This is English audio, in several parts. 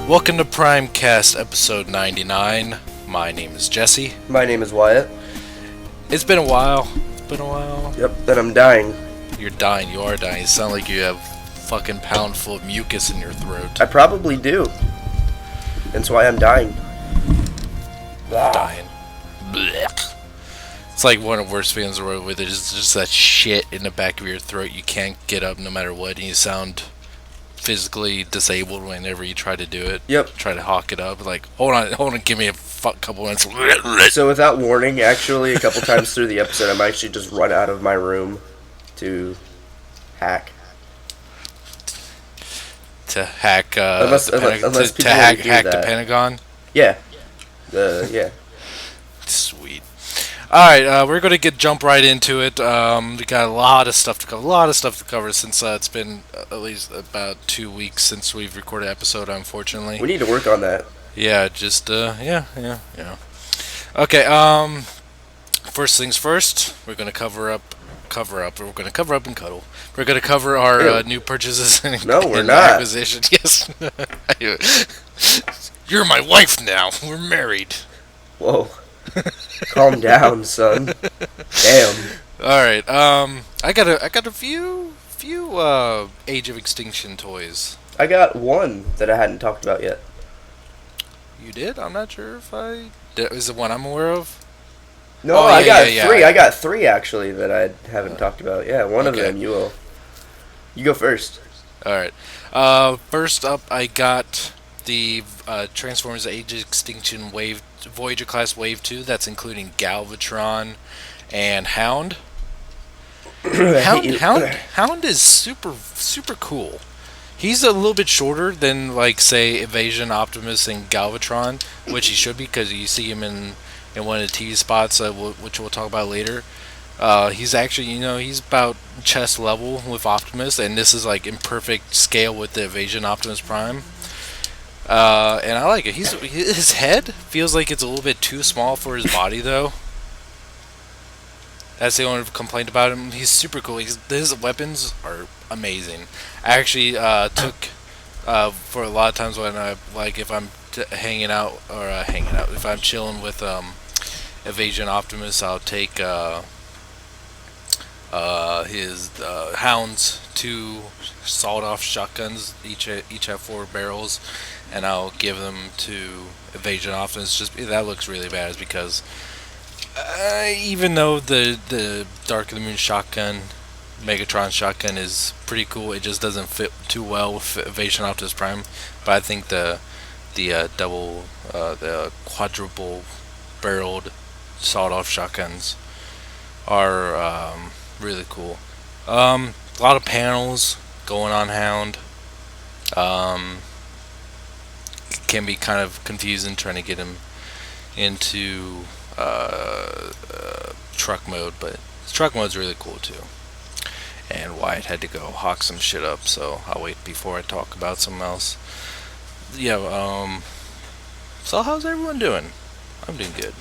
Welcome to Primecast episode 99. My name is Jesse. My name is Wyatt. It's been a while. Yep, then I'm dying. You're dying. You are dying. You sound like you have a fucking pound full of mucus in your throat. I probably do. That's why I'm dying. Dying. Blech. It's like one of the worst feelings in the world where there's just that shit in the back of your throat. You can't get up no matter what, and you sound physically disabled whenever you try to do it. Yep. Try to hawk it up. Like, hold on, give me a couple minutes. So without warning, actually, a couple times through the episode, I'm actually just run out of my room to hack. To hack, unless people hack hack the Pentagon? Yeah. Yeah. Sweet. Alright, we're going to jump right into it. We got a lot of stuff to cover, since it's been at least about 2 weeks since we've recorded an episode, unfortunately. We need to work on that. Yeah, yeah. Okay, first things first, we're going to cover up. We're going to cover up and cuddle. We're going to cover our new purchases and, no, we're not. Acquisition. Yes. You're my wife now. We're married. Whoa. Calm down, son. Damn. All right. I got a few Age of Extinction toys. I got one that I hadn't talked about yet. You did? I'm not sure if I did. Is it one I'm aware of? No, I got three. I got three actually that I haven't talked about. Yeah, one of them you will. You go first. All right. First up, I got the Transformers Age of Extinction Voyager class Wave 2. That's including Galvatron and Hound. Hound is super cool. He's a little bit shorter than, like, say, Evasion, Optimus, and Galvatron, which he should be because you see him in one of the TV spots, which we'll talk about later. He's actually, he's about chest level with Optimus, and this is like in perfect scale with the Evasion Optimus Prime. And I like it. His head feels like it's a little bit too small for his body, though. That's the only complaint about him. He's super cool. His weapons are amazing. I actually took for a lot of times when if I'm hanging out, if I'm chilling with Evasion Optimus, I'll take his Hound's 2 sawed-off shotguns. Each have 4 barrels, and I'll give them to Evasion Optimus. That looks really bad, because even though the Dark of the Moon shotgun, Megatron shotgun, is pretty cool, it just doesn't fit too well with Evasion Optimus Prime. But I think the quadruple barreled sawed-off shotguns are really cool. A lot of panels going on Hound. It can be kind of confusing trying to get him into truck mode, but truck mode's really cool too. And Wyatt had to go hawk some shit up, so I'll wait before I talk about something else. Yeah, so how's everyone doing? I'm doing good.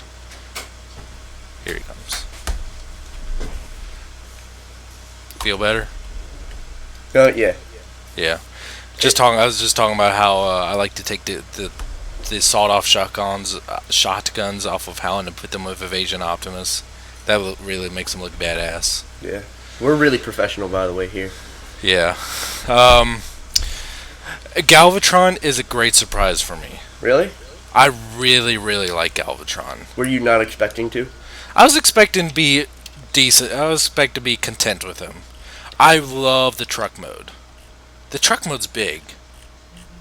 Here he comes. Feel better? Yeah. Yeah. I was just talking about how I like to take the sawed-off shotguns off of Hound and put them with Evasion Optimus. That really makes them look badass. Yeah. We're really professional, by the way, here. Yeah. Galvatron is a great surprise for me. Really? I really, really like Galvatron. Were you not expecting to? I was expecting to be decent. I was expecting to be content with him. I love the truck mode. The truck mode's big.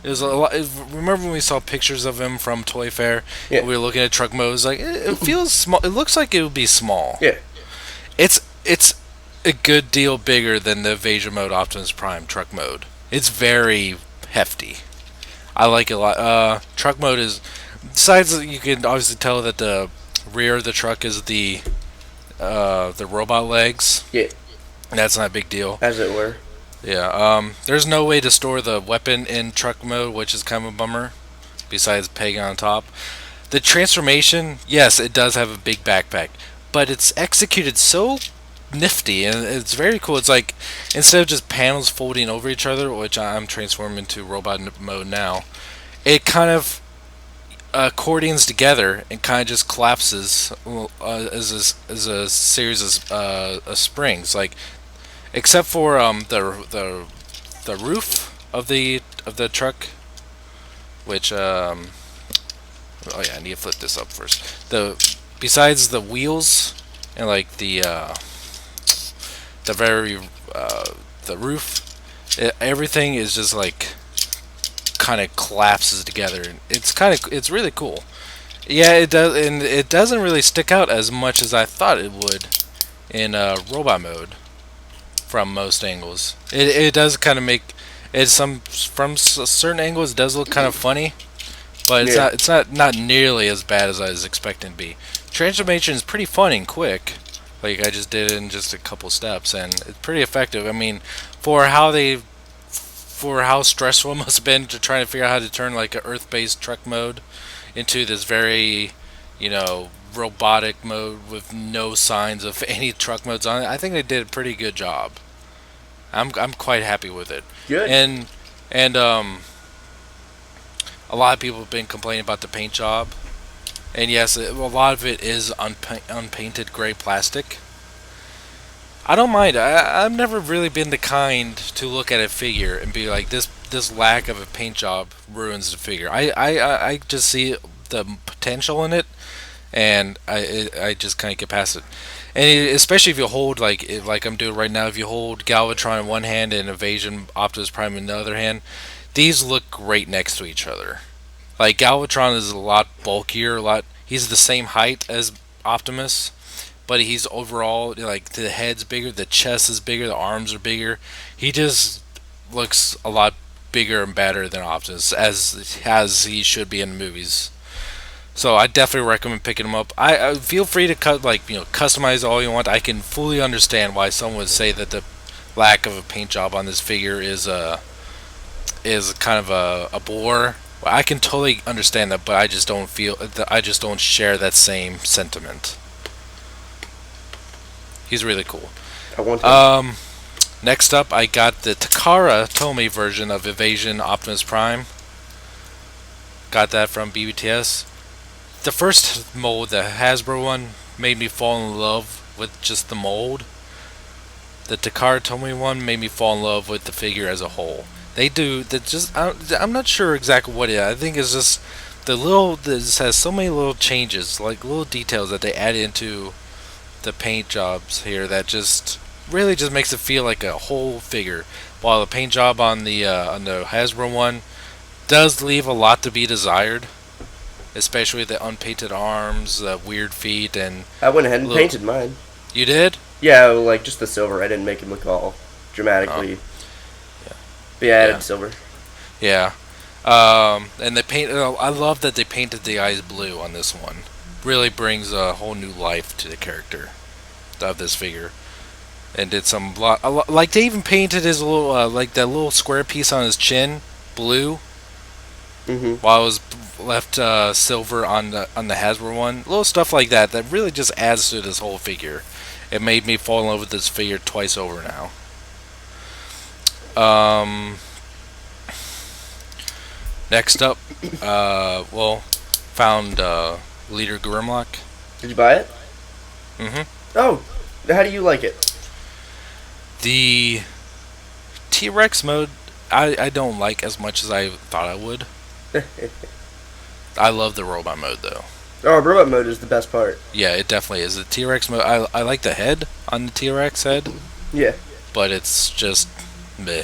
It was a lot. Remember when we saw pictures of him from Toy Fair? Yeah. We were looking at truck mode. It was like, it feels small. It looks like it would be small. Yeah. It's a good deal bigger than the Evasion mode Optimus Prime truck mode. It's very hefty. I like it a lot. Truck mode is, besides, you can obviously tell that the rear of the truck is the robot legs. Yeah. That's not a big deal. As it were. Yeah. There's no way to store the weapon in truck mode, which is kind of a bummer, besides pegging on top. The transformation, yes, it does have a big backpack, but it's executed so nifty, and it's very cool. It's like, instead of just panels folding over each other, which I'm transforming into robot mode now, it kind of accordions together and kind of just collapses as a series of springs. Like except for the roof of the truck, which oh yeah, I need to flip this up first. The besides the wheels and like the very the roof, everything is just like kind of collapses together. It's really cool. Yeah, it does, and it doesn't really stick out as much as I thought it would in robot mode from most angles. It does kind of make it some from certain angles. It does look kind of funny, but Yeah. it's not nearly as bad as I was expecting to be. Transformation is pretty fun and quick. Like I just did it in just a couple steps, and it's pretty effective. I mean, for how they for how stressful it must have been to try to figure out how to turn like a Earth-based truck mode into this very, robotic mode with no signs of any truck modes on it. I think they did a pretty good job. I'm quite happy with it. Good. And a lot of people have been complaining about the paint job. And yes, a lot of it is unpainted gray plastic. I don't mind. I've never really been the kind to look at a figure and be like, this lack of a paint job ruins the figure. I just see the potential in it, and I just kind of get past it. And especially if you hold like I'm doing right now, if you hold Galvatron in one hand and Evasion Optimus Prime in the other hand, these look great next to each other. Like Galvatron is a lot bulkier, a lot. He's the same height as Optimus, but he's overall like the head's bigger, the chest is bigger, the arms are bigger. He just looks a lot bigger and better than Optimus as he should be in the movies. So I definitely recommend picking him up. I feel free to customize all you want. I can fully understand why someone would say that the lack of a paint job on this figure is kind of a bore. I can totally understand that, but I just don't share that same sentiment. He's really cool. I want him. Next up, I got the Takara Tomy version of Evasion Optimus Prime. Got that from BBTS. The first mold, the Hasbro one, made me fall in love with just the mold. The Takara Tomy one made me fall in love with the figure as a whole. They do that just I'm not sure exactly what it is. I think it's just this has so many little changes, like little details that they add into the paint jobs here that just really just makes it feel like a whole figure. While the paint job on the Hasbro one does leave a lot to be desired, especially the unpainted arms, the weird feet, and I went ahead and little, painted mine. you did? Yeah, like just the silver. I didn't make him look all Oh, dramatically. yeah, But yeah, I yeah, added silver. yeah. And they paint. I love that they painted the eyes blue on this one. Really brings a whole new life to the character of this figure. And did like they even painted his little like that little square piece on his chin blue, Mm-hmm. while it was left silver on the Hasbro one. Little stuff like that that really just adds to this whole figure. It made me fall in love with this figure twice over now. Um, Next up, found Leader Grimlock. Did you buy it? hmm Oh, how do you like it? The T-Rex mode, I don't like as much as I thought I would. I love the robot mode though. Oh, robot mode is the best part. Yeah, it definitely is. The T-Rex mode, I like the head on the T-Rex head, Yeah. but it's just meh.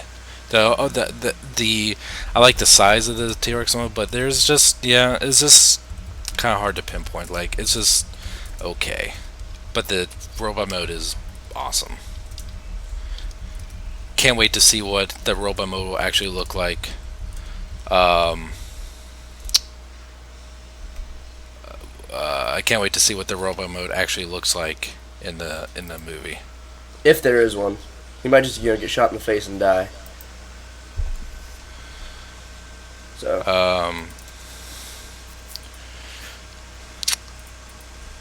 The I like the size of the T-Rex mode, but there's just it's just kind of hard to pinpoint. Like it's just okay, but the robot mode is awesome. Can't wait to see what the robot mode will actually look like. Um, I can't wait to see what the robot mode actually looks like in the movie. If there is one. He might just, get shot in the face and die. So, Um,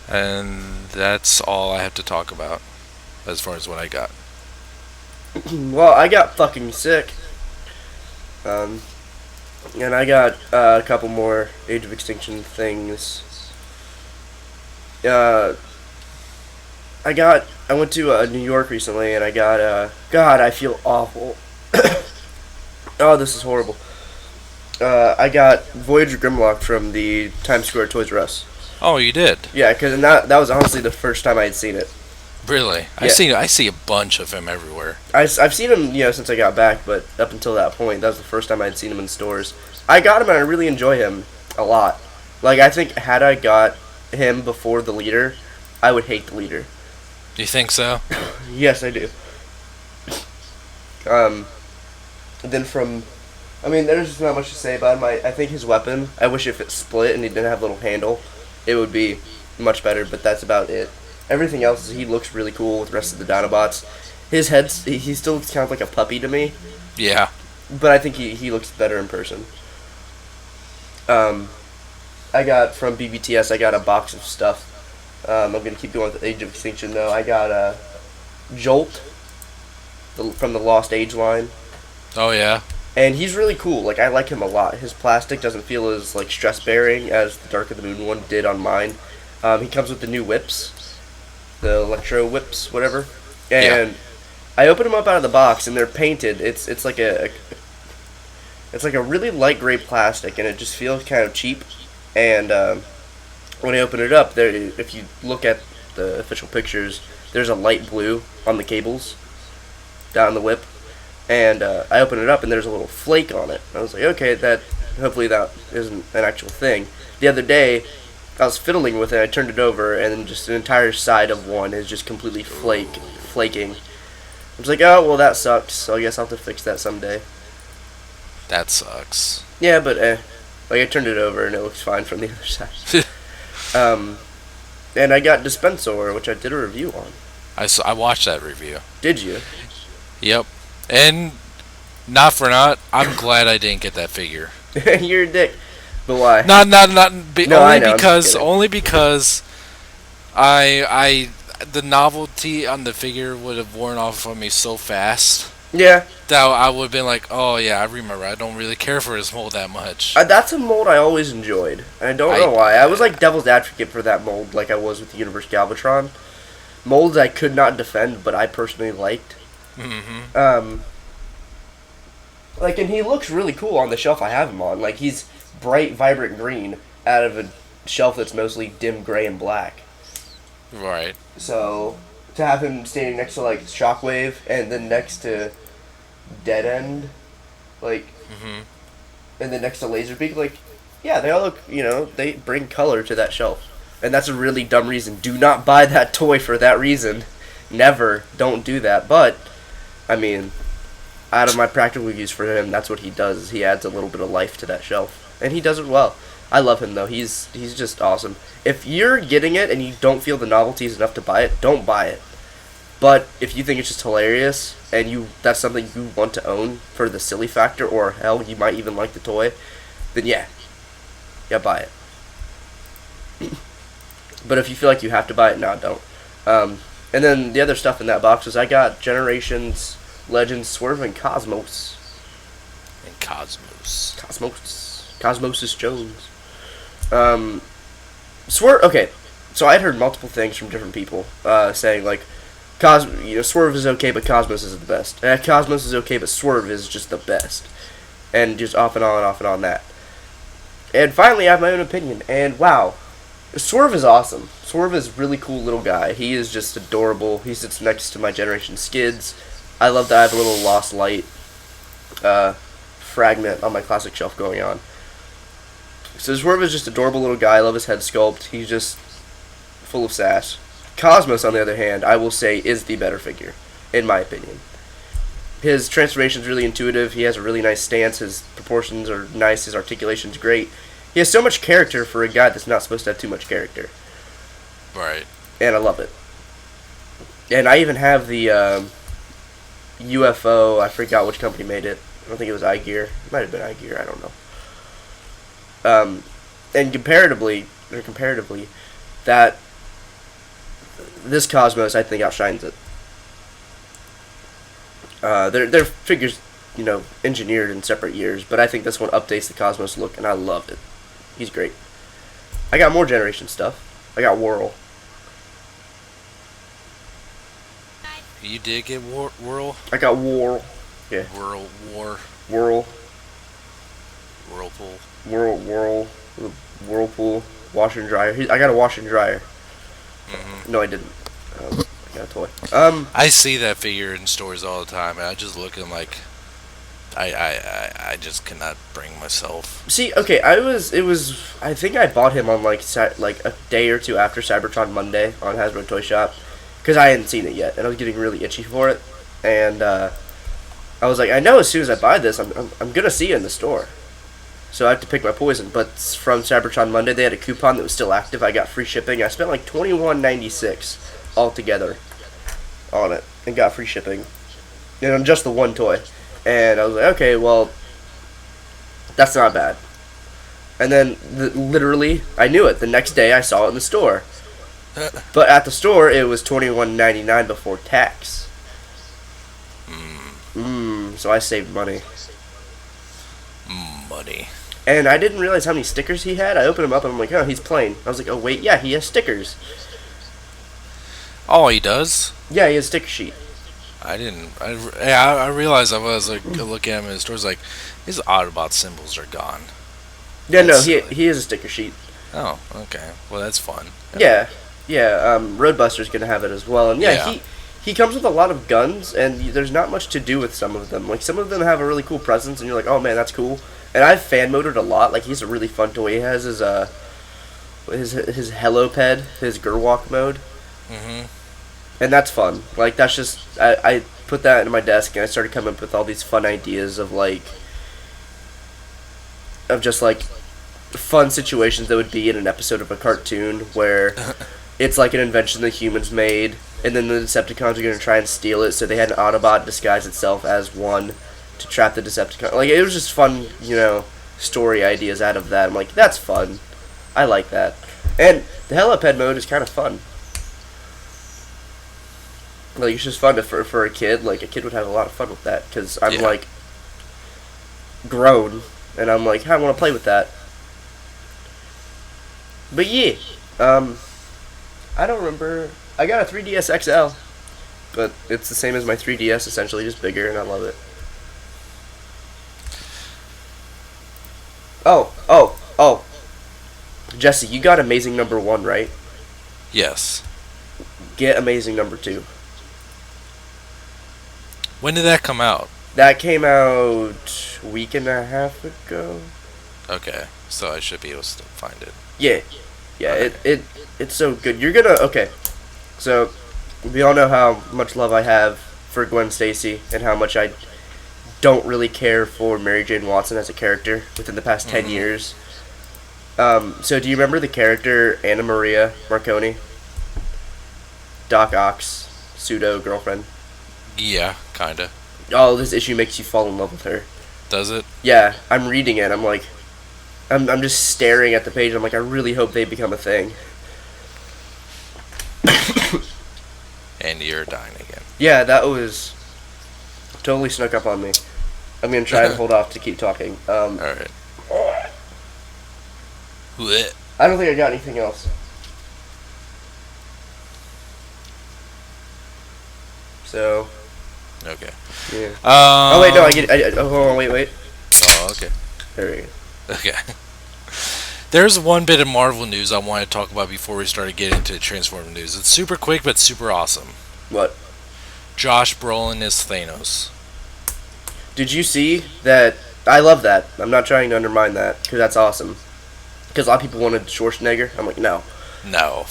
and that's all I have to talk about as far as what I got. well, I got fucking sick. Um, And I got a couple more Age of Extinction things. Uh, I went to New York recently, and I got God, I feel awful. Oh, this is horrible. I got Voyager Grimlock from the Times Square Toys R Us. Oh, you did? Yeah, because that was honestly the first time I had seen it. Really? Yeah. I see a bunch of him everywhere. I've seen him, since I got back, but up until that point, that was the first time I'd seen him in stores. I got him, and I really enjoy him a lot. Like, I think had I got him before the leader, I would hate the leader. Do you think so? Yes, I do. Um, then there's just not much to say about him. I think his weapon, I wish if it split and he didn't have a little handle, it would be much better, but that's about it. Everything else, he looks really cool with the rest of the Dinobots. His head's, he still looks kind of like a puppy to me, Yeah. but I think he looks better in person. Um, I got from BBTS, I got a box of stuff. I'm going to keep going with Age of Extinction, though. I got Jolt from the Lost Age line. Oh, yeah. And he's really cool. Like, I like him a lot. His plastic doesn't feel as, like, stress-bearing as the Dark of the Moon one did on mine. He comes with the new whips. The electro whips, whatever. And Yeah. I opened them up out of the box, and they're painted. It's like it's like a really light gray plastic, and it just feels kind of cheap. And when I open it up, there, if you look at the official pictures, there's a light blue on the cables down the whip. And I open it up, and there's a little flake on it. I was like, okay, hopefully that isn't an actual thing. The other day, I was fiddling with it. I turned it over, and then just an entire side of one is just completely flaking. I was like, oh well, that sucks. So I guess I'll have to fix that someday. That sucks. Yeah, but like I turned it over, and it looks fine from the other side. Um, and I got Dispensor, which I did a review on. I watched that review. Did you? Yep. And not for not, I'm glad I didn't get that figure. You're a dick. But why? No, I know, I'm just kidding. Only because I the novelty on the figure would have worn off of me so fast Yeah. that I would have been like, oh yeah, I remember. I don't really care for his mold that much. That's a mold I always enjoyed. I don't know why. I was like devil's advocate for that mold, like I was with the Universe Galvatron. Molds I could not defend, but I personally liked. Mm-hmm. Like, and he looks really cool on the shelf I have him on. Like, he's bright, vibrant green out of a shelf that's mostly dim gray and black. Right. So, to have him standing next to, like, Shockwave and then next to Dead End, like, and then next to Laserbeak, like, yeah, they all look, they bring color to that shelf. And that's a really dumb reason. Do not buy that toy for that reason. Never. Don't do that. But, I mean, out of my practical use for him, that's what he does. Is he adds a little bit of life to that shelf. And he does it well. I love him, though. He's just awesome. If you're getting it and you don't feel the novelty is enough to buy it, don't buy it. But if you think it's just hilarious and that's something you want to own for the silly factor, or hell, you might even like the toy, then yeah, buy it. But if you feel like you have to buy it, no, don't. And then the other stuff in that box is I got Generations, Legends, Swerve, and Cosmos. And Cosmos. Cosmos Jones. Swerve. Okay, so I'd heard multiple things from different people saying like, Swerve is okay, but Cosmos is the best. Cosmos is okay, but Swerve is just the best. And just off and on that. And finally, I have my own opinion. And wow, Swerve is awesome. Swerve is a really cool little guy. He is just adorable. He sits next to my Generation Skids. I love that I have a little Lost Light fragment on my classic shelf going on. So Swerve is just adorable little guy. I love his head sculpt. He's just full of sass. Cosmos, on the other hand, I will say is the better figure, in my opinion. His transformation is really intuitive. He has a really nice stance. His proportions are nice. His articulation's great. He has so much character for a guy that's not supposed to have too much character. Right. And I love it. And I even have the UFO. I forgot which company made it. I don't think it was iGear. It might have been iGear. I don't know. And comparatively, that this Cosmos I think outshines it. Their figures engineered in separate years. But I think this one updates the Cosmos look, and I love it. He's great. I got more Generation stuff. I got Whirl. You did get Whirl? I got Whirl. Yeah. Whirl. Whirlpool. Whirlpool. Washer and dryer. I got a washer and dryer. Mm-hmm. No, I didn't. I got a toy. I see that figure in stores all the time, and I just look at him like, I just cannot bring myself. See, okay, I think I bought him on like a day or two after Cybertron Monday on Hasbro Toy Shop, because I hadn't seen it yet, and I was getting really itchy for it, and I was like, I know as soon as I buy this, I'm gonna see it in the store, so I have to pick my poison. But from Cybertron Monday, they had a coupon that was still active. I got free shipping. I spent like $21.96 altogether on it, and got free shipping, and on just the one toy. And I was like, okay, well, that's not bad. And then, literally, I knew it. The next day, I saw it in the store. But at the store, it was $21.99 before tax. So I saved money. Money. And I didn't realize how many stickers he had. I opened him up, and I'm like, oh, he's plain. I was like, oh, wait, yeah, he has stickers. Oh, he does? Yeah, he has a sticker sheet. I didn't. I realized I was like looking at him in the stores like his Autobot symbols are gone. Yeah, no, he has a sticker sheet. Oh, okay. Well, that's fun. Yeah. Roadbuster's gonna have it as well, and he comes with a lot of guns, and there's not much to do with some of them. Like some of them have a really cool presence, and you're like, oh man, that's cool. And I've fan moded a lot. Like he's a really fun toy. He has his Heloped, his Gerwalk mode. Mm-hmm. And that's fun. Like, that's just... I put that in my desk, and I started coming up with all these fun ideas of, like... Of just, like, fun situations that would be in an episode of a cartoon where it's, like, an invention that humans made, and then the Decepticons are going to try and steal it, so they had an Autobot disguise itself as one to trap the Decepticon. Like, it was just fun, story ideas out of that. I'm like, that's fun. I like that. And the Heliped mode is kind of fun. Like, it's just fun for a kid. Like, a kid would have a lot of fun with that. Because I'm, like, grown. And I'm like, I want to play with that. But, yeah. I don't remember. I got a 3DS XL. But it's the same as my 3DS, essentially. Just bigger, and I love it. Oh. Jesse, you got Amazing number 1, right? Yes. Get Amazing number 2. When did that come out? That came out a week and a half ago. Okay, so I should be able to still find it. Yeah, Okay. it's so good. You're gonna So we all know how much love I have for Gwen Stacy and how much I don't really care for Mary Jane Watson as a character within the past 10 years. So do you remember the character Anna Maria Marconi? Doc Ock's pseudo girlfriend. Yeah, kinda. Oh, this issue makes you fall in love with her. Does it? Yeah, I'm reading it. I'm like, I'm just staring at the page. I'm like, I really hope they become a thing. And you're dying again. Yeah, that was totally snuck up on me. I'm gonna try and hold off to keep talking. Alright. I don't think I got anything else. So. Okay. Yeah. Oh wait, no, I get. Hold on, wait. Oh, okay. There we go. Okay. There's one bit of Marvel news I want to talk about before we start getting into Transformers news. It's super quick, but super awesome. What? Josh Brolin is Thanos. Did you see that? I love that. I'm not trying to undermine that, because that's awesome. Because a lot of people wanted Schwarzenegger. I'm like, no. No.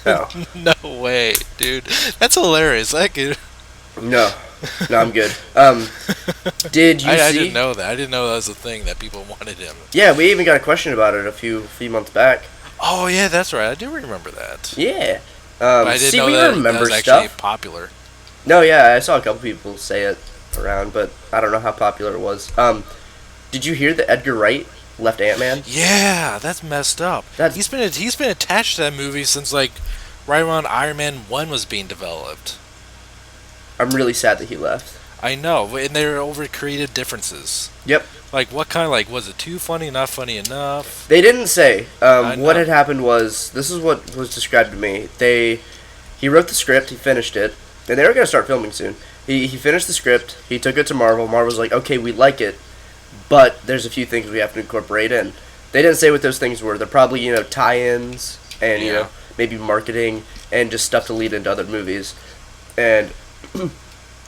No. No way, dude. That's hilarious. That could... No, I'm good. Did you see? I didn't know that. I didn't know that was a thing that people wanted him. Yeah, we even got a question about it a few months back. Oh yeah, that's right. I do remember that. Yeah. But I didn't know that was actually popular. No, yeah, I saw a couple people say it around, but I don't know how popular it was. Did you hear that Edgar Wright left Ant-Man? Yeah, that's messed up. He's been attached to that movie since like right around Iron Man 1 was being developed. I'm really sad that he left. I know, and they're over creative differences. Yep. Like, what kind? Like, was it too funny? Not funny enough? They didn't say. I What know. had happened was, this is what was described to me. He wrote the script, he finished it, and they were going to start filming soon. He finished the script, he took it to Marvel. Marvel's like, okay, we like it, but there's a few things we have to incorporate in. They didn't say what those things were. They're probably, tie-ins and, Yeah. maybe marketing and just stuff to lead into other movies. And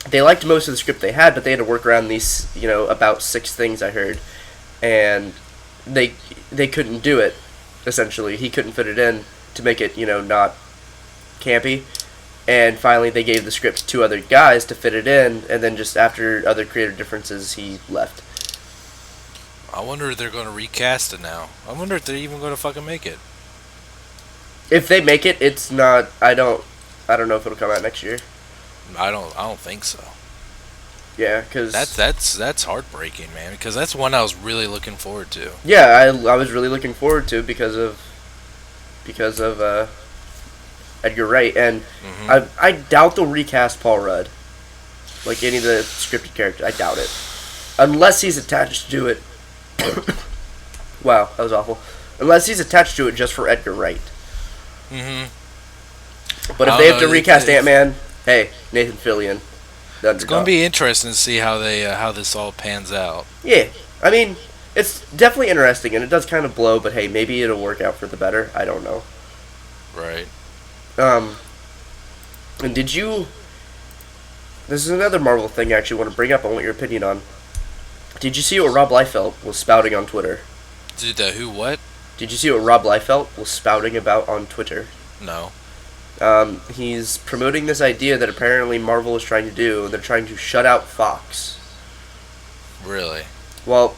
they liked most of the script they had, but they had to work around these, about 6 things I heard. And they couldn't do it, essentially. He couldn't fit it in to make it, not campy. And finally, they gave the script to 2 other guys to fit it in, and then just after other creative differences, he left. I wonder if they're going to recast it now. I wonder if they're even going to fucking make it. If they make it, it's not. I don't know if it'll come out next year. I don't think so. Yeah, because That's heartbreaking, man. Because that's one I was really looking forward to. yeah, I was really looking forward to it because of Edgar Wright, and I doubt they'll recast Paul Rudd like any of the scripted characters. I doubt it, unless he's attached to it. Wow, that was awful. Unless he's attached to it just for Edgar Wright. Mm-hmm. But if they have to recast Ant-Man, hey, Nathan Fillion. It's going to be interesting to see how how this all pans out. Yeah, I mean, it's definitely interesting, and it does kind of blow. But hey, maybe it'll work out for the better. I don't know. Right. And did you? This is another Marvel thing I actually want to bring up. I want your opinion on. Did you see what Rob Liefeld was spouting on Twitter? Did who what? Did you see what Rob Liefeld was spouting about on Twitter? No. He's promoting this idea that apparently Marvel is trying to do, and they're trying to shut out Fox. Really? Well,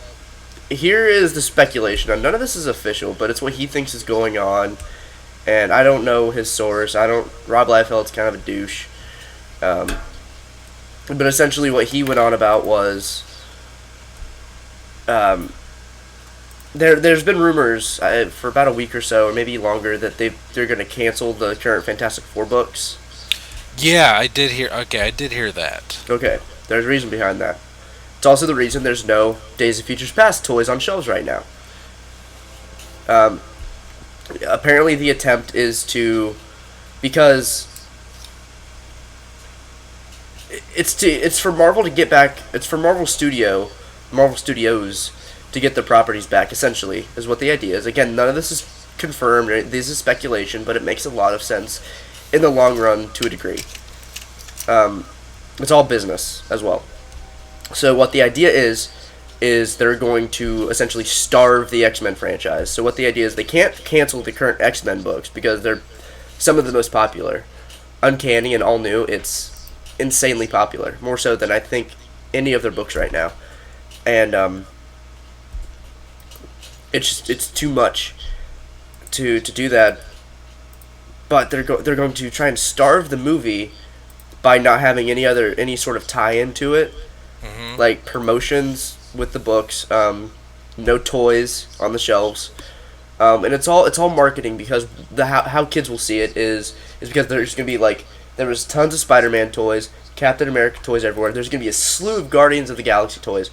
here is the speculation. Now, none of this is official, but it's what he thinks is going on, and I don't know his source. Rob Liefeld's kind of a douche. But essentially what he went on about was, there's been rumors for about a week or so, or maybe longer, that they're going to cancel the current Fantastic Four books. Yeah, I did hear. Okay, I did hear that. Okay, there's a reason behind that. It's also the reason there's no Days of Futures Past toys on shelves right now. Apparently the attempt is because it's for Marvel to get back. It's for Marvel Studios to get their properties back. Essentially, is what the idea is. Again, none of this is confirmed. This is speculation, but it makes a lot of sense in the long run to a degree. It's all business as well. So what the idea is they're going to essentially starve the X-Men franchise. So what the idea is, they can't cancel the current X-Men books because they're some of the most popular. Uncanny and All New, it's insanely popular, more so than I think any of their books right now. And it's too much to do that. But they're going to try and starve the movie by not having any sort of tie-in to it. Like promotions with the books, no toys on the shelves, and it's all marketing, because how kids will see it is because there's gonna be there was tons of Spider-Man toys, Captain America toys everywhere. There's gonna be a slew of Guardians of the Galaxy toys,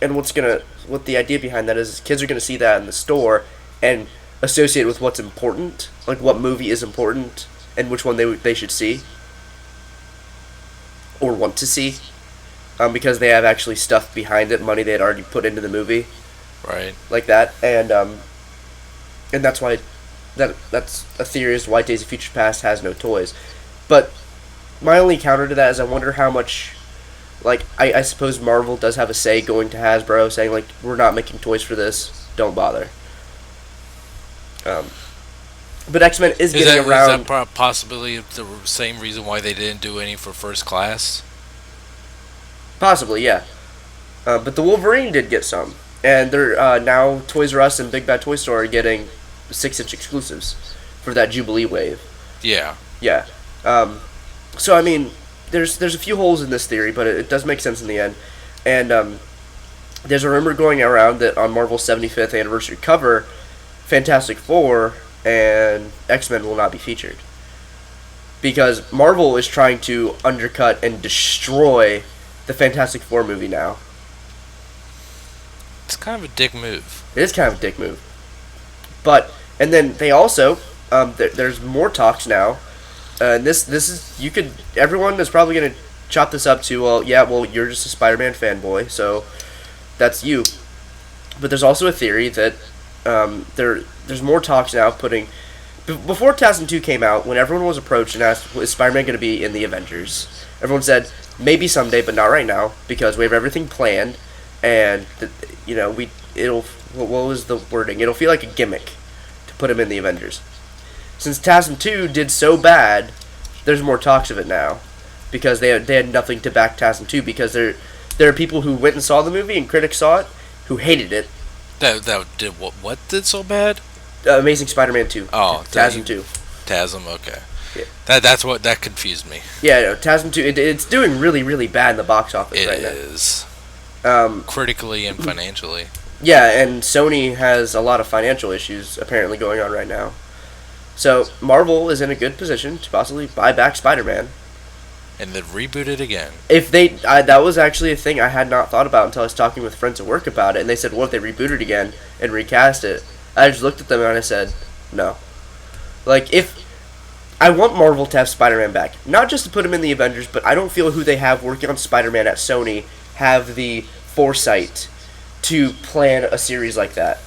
and what the idea behind that is kids are gonna see that in the store and associate it with what's important, like what movie is important and which one they should see or want to see. Because they have actually stuff behind it, money they had already put into the movie, Right. like that, and that's why that's a theory as to why Days of Future Past has no toys. But my only counter to that is I wonder how much, I suppose Marvel does have a say going to Hasbro, saying we're not making toys for this, don't bother. But X-Men is getting around. Is that possibly the same reason why they didn't do any for First Class? Possibly, yeah. But the Wolverine did get some. And they're now Toys R Us and Big Bad Toy Store are getting 6-inch exclusives for that Jubilee wave. Yeah. Yeah. So, I mean, there's a few holes in this theory, but it does make sense in the end. And there's a rumor going around that on Marvel's 75th anniversary cover, Fantastic Four and X-Men will not be featured. Because Marvel is trying to undercut and destroy the Fantastic Four movie now. It's kind of a dick move. It is kind of a dick move. But and then they also there's more talks now. And this is you could everyone is probably gonna chop this up to well you're just a Spider-Man fanboy so that's you. But there's also a theory that there's more talks now putting before 2002 came out, when everyone was approached and asked, is Spider-Man going to be in the Avengers? Everyone said, maybe someday, but not right now, because we have everything planned, and, what was the wording? It'll feel like a gimmick to put him in the Avengers. Since 2002 did so bad, there's more talks of it now, because they had nothing to back 2002, because there are people who went and saw the movie, and critics saw it, who hated it. That did what did so bad? Amazing Spider-Man 2. Oh, TASM 2. TASM, okay. Yeah. That confused me. Yeah, no, TASM 2, it's doing really, really bad in the box office right now. It is. Critically and financially. Yeah, and Sony has a lot of financial issues apparently going on right now. So, Marvel is in a good position to possibly buy back Spider-Man. And then reboot it again. If that was actually a thing I had not thought about until I was talking with friends at work about it, and they said, what if they reboot it again and recast it? I just looked at them and I said, no. Like, if I want Marvel to have Spider-Man back, not just to put him in the Avengers, but I don't feel who they have working on Spider-Man at Sony have the foresight to plan a series like that.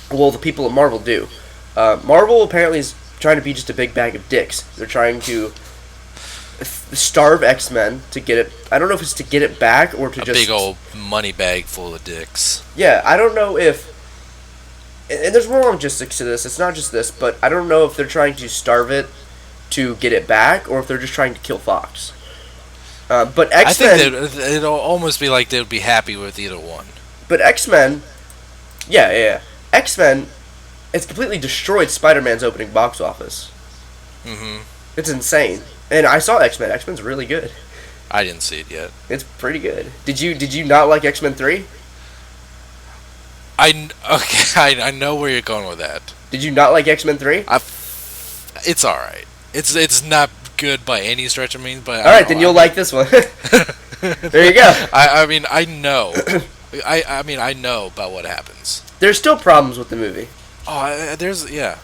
Well, the people at Marvel do. Marvel apparently is trying to be just a big bag of dicks. They're trying to starve X-Men to get it. I don't know if it's to get it back or to a just big old money bag full of dicks. Yeah, I don't know if. And there's more logistics to this. It's not just this, but I don't know if they're trying to starve it to get it back, or if they're just trying to kill Fox. But X-Men, I think it'll almost be like they'd be happy with either one. But X-Men, yeah. X-Men, it's completely destroyed Spider-Man's opening box office. Mm-hmm. It's insane. And I saw X-Men. X-Men's really good. I didn't see it yet. It's pretty good. Did you not like X-Men 3? I know where you're going with that. Did you not like X-Men 3? It's all right. It's not good by any stretch of means, but all right, then you'll like this one. There you go. I mean, I know. I know about what happens. There's still problems with the movie. Oh, yeah.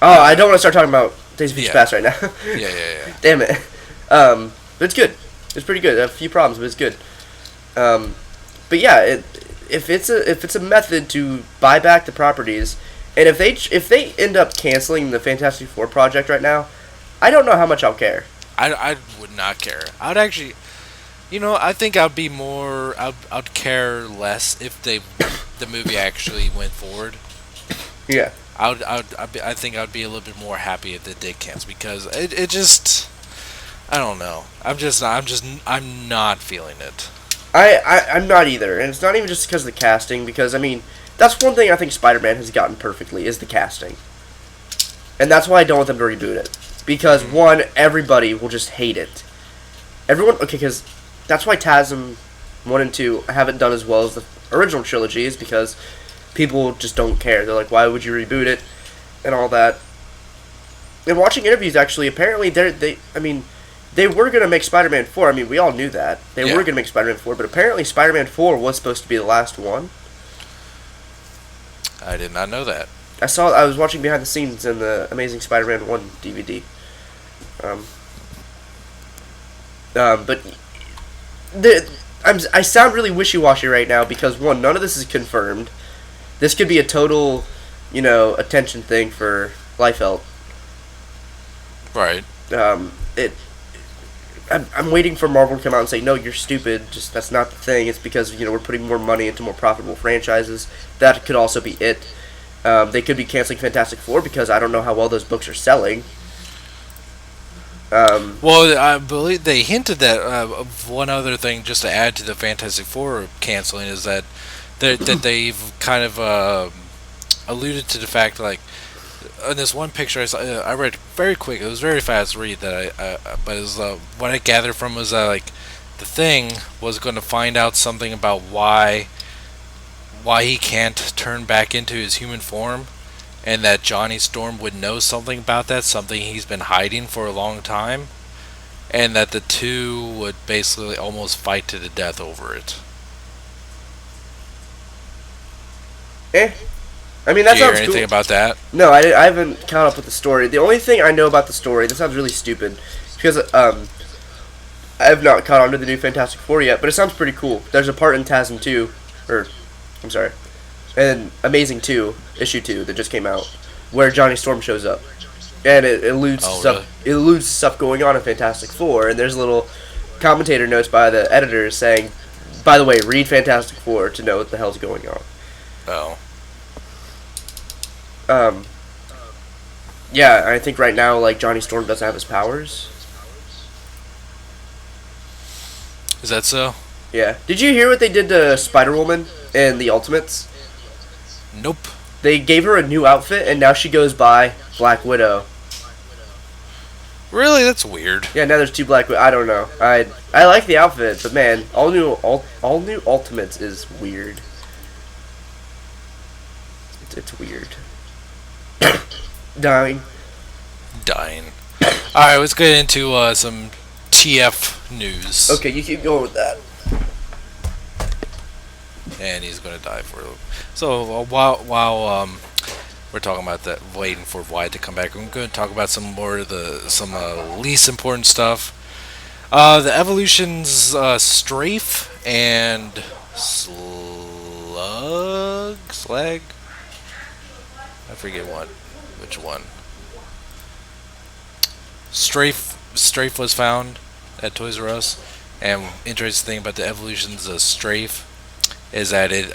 Oh, I don't want to start talking about Days of Future Past right now. Yeah. Damn it. But it's good. It's pretty good. A few problems, but it's good. But yeah, if it's a method to buy back the properties, and if they end up canceling the Fantastic Four project right now, I don't know how much I'll care. I would not care. I'd actually, I think I'd be more. I'd care less if the movie actually went forward. Yeah. I think I'd be a little bit more happy if they did cancel, because it just, I don't know. I'm not feeling it. I'm not either, and it's not even just because of the casting, because, I mean, that's one thing I think Spider-Man has gotten perfectly, is the casting. And that's why I don't want them to reboot it. Because, one, everybody will just hate it. Because that's why TASM 1 and 2 haven't done as well as the original trilogies, because people just don't care. They're like, why would you reboot it? And all that. And watching interviews, actually, apparently, they were going to make Spider-Man 4. I mean, we all knew that. They were going to make Spider-Man 4, but apparently Spider-Man 4 was supposed to be the last one. I did not know that. I was watching behind the scenes in the Amazing Spider-Man 1 DVD. But I sound really wishy-washy right now because, one, none of this is confirmed. This could be a total, attention thing for Liefeld. Right. I'm waiting for Marvel to come out and say, no, you're stupid. Just that's not the thing. It's because we're putting more money into more profitable franchises. That could also be it. They could be canceling Fantastic Four because I don't know how well those books are selling. Well, I believe they hinted that one other thing, just to add to the Fantastic Four canceling, is that they've kind of alluded to the fact, like, in this one picture I read very quick. It was very fast read that but it was, what I gathered from was like the Thing was going to find out something about why he can't turn back into his human form, and that Johnny Storm would know something about that, something he's been hiding for a long time. and that the two would basically almost fight to the death over it. Eh. I mean, Do that you hear sounds anything cool. about that? No, I haven't caught up with the story. The only thing I know about the story, this sounds really stupid, because I have not caught on to the new Fantastic Four yet, but it sounds pretty cool. There's a part in TASM 2, or, I'm sorry, and Amazing 2, issue 2, that just came out, where Johnny Storm shows up. And it alludes to Oh, stuff. really? It alludes to stuff going on in Fantastic Four, and there's little commentator notes by the editors saying, "By the way, read Fantastic Four to know what the hell's going on." Oh, Um, yeah, I think right now, like Johnny Storm doesn't have his powers. is that so? Yeah. Did you hear what they did to Spider Woman in the Ultimates? Nope. They gave her a new outfit, and now she goes by Black Widow. Really, that's weird. Yeah, now there's two Black Widow. I don't know. I like the outfit, but man, all new Ultimates is weird. It's weird. Dying. Dying. All right, let's get into some TF news. Okay, you keep going with that. And he's gonna die for it. So while we're talking about that, waiting for Wyatt to come back, I'm going to talk about some more of the least important stuff. The Evolutions Strafe and Slag. I forget which one. Strafe was found at Toys R Us, and interesting thing about the Evolutions Strafe is that it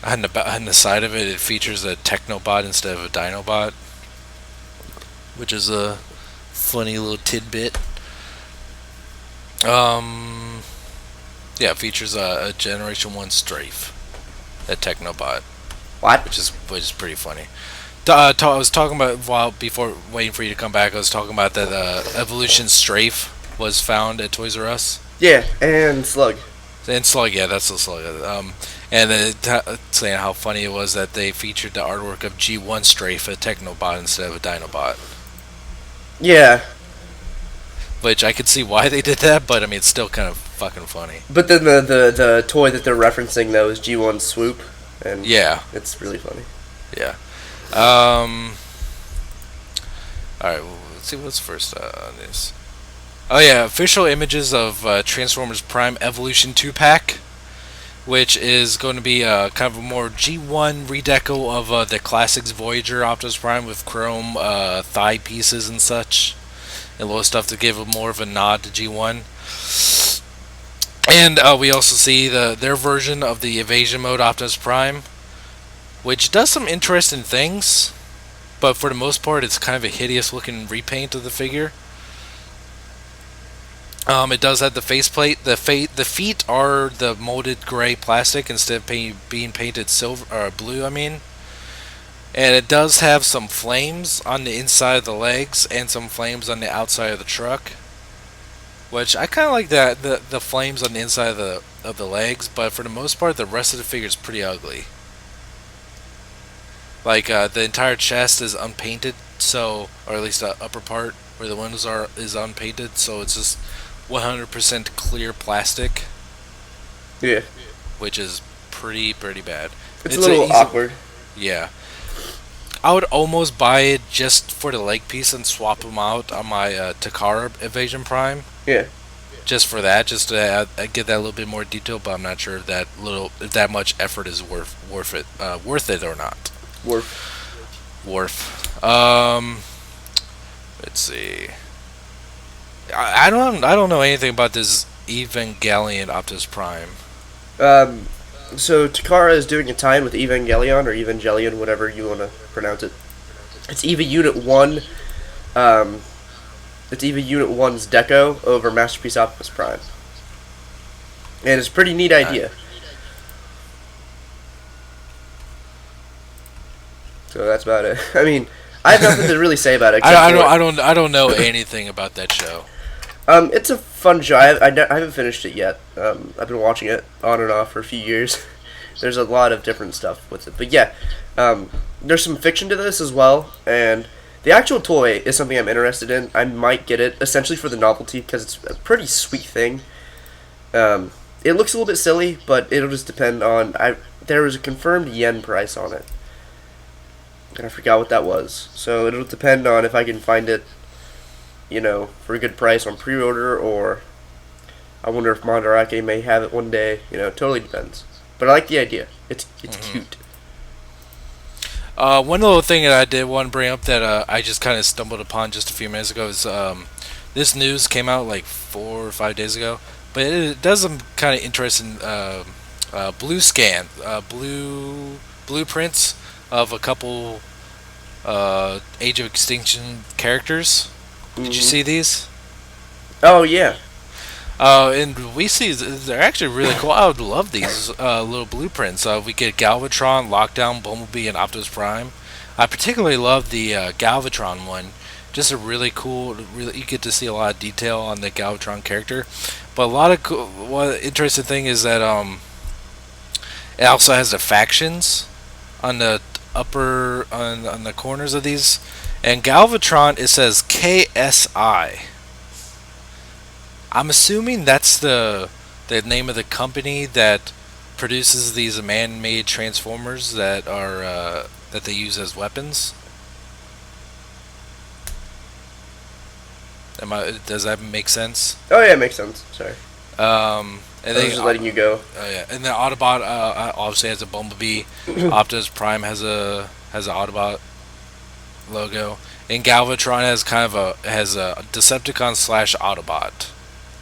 on the side of it, it features a Technobot instead of a Dinobot, which is a funny little tidbit. Yeah, it features a Generation 1 Strafe, a Technobot, What? which is pretty funny. I was talking about before waiting for you to come back. I was talking about that Evolution Strafe was found at Toys R Us. Yeah, and Slug. And Slug, yeah, that's the Slug. And saying how funny it was that they featured the artwork of G1 Strafe, a Technobot, instead of a Dinobot. Yeah, Which I could see why they did that, but I mean, it's still kind of fucking funny. but then the toy that they're referencing though is G1 Swoop, and Yeah, it's really funny. yeah. Alright, well, let's see what's first on this. Oh yeah, official images of Transformers Prime Evolution 2-pack, which is going to be kind of a more G1 redeco of the classics Voyager Optimus Prime with chrome thigh pieces and such, and little stuff to give more of a nod to G1. And we also see their version of the Evasion Mode Optimus Prime, which does some interesting things, but for the most part, it's kind of a hideous looking repaint of the figure. It does have the faceplate. The feet are the molded gray plastic instead of being painted silver or blue. I mean, and it does have some flames on the inside of the legs and some flames on the outside of the truck, which I kind of like that the flames on the inside of the legs. But for the most part, the rest of the figure is pretty ugly. Like the entire chest is unpainted, so or at least the upper part where the windows are is unpainted, so it's just 100% clear plastic, Yeah, which is pretty bad. it's a little awkward. Yeah, I would almost buy it just for the leg piece and swap them out on my Takara Evasion Prime. Yeah, Just for that, just to get that little bit more detail. But I'm not sure if that much effort is worth it or not. Worth. Let's see. I don't know anything about this Evangelion Optimus Prime. So Takara is doing a tie-in with Evangelion or Evangelion, whatever you want to pronounce it. It's EVA Unit 1. It's EVA Unit 1's deco over Masterpiece Optimus Prime. And it's a pretty neat idea. So that's about it. I mean, I have nothing to really say about it. I don't know anything about that show. It's a fun show. I haven't finished it yet. I've been watching it on and off for a few years. There's a lot of different stuff with it, but yeah, there's some fiction to this as well, and The actual toy is something I'm interested in. I might get it essentially for the novelty because it's a pretty sweet thing. It looks a little bit silly, but it'll just depend on. There was a confirmed yen price on it, and I forgot what that was. So it'll depend on if I can find it, for a good price on pre-order, or I wonder if Mandarake may have it one day. It totally depends. But I like the idea. It's cute. One little thing that I did want to bring up that I just kind of stumbled upon just a few minutes ago is this news came out like 4 or 5 days ago, but it does some kind of interesting blueprints of a couple Age of Extinction characters. Did you see these? Oh yeah. And we see they're actually really cool. I would love these little blueprints. We get Galvatron, Lockdown, Bumblebee, and Optimus Prime. I particularly love the Galvatron one. Just a really cool. You get to see a lot of detail on the Galvatron character. But one interesting thing is that it also has the factions on the on the corners of these. And Galvatron, it says KSI. I'm assuming that's the name of the company that produces these man-made transformers that are that they use as weapons. Does that make sense? Oh yeah, it makes sense. Sorry. And I was just letting you go. Yeah, and the Autobot obviously has a Bumblebee. Optimus Prime has an Autobot logo, and Galvatron has a Decepticon / Autobot.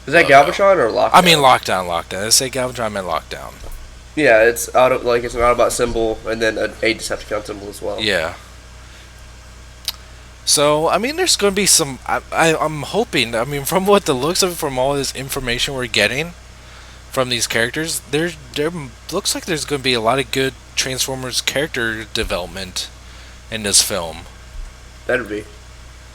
Is that Galvatron or Lockdown? I mean Lockdown. I say Galvatron, I meant Lockdown. Yeah, it's it's an Autobot symbol and then a Decepticon symbol as well. Yeah. So I mean, there's going to be some. I'm hoping. I mean, from what the looks of it, from all this information we're getting from these characters, there looks like there's going to be a lot of good Transformers character development in this film. Better be.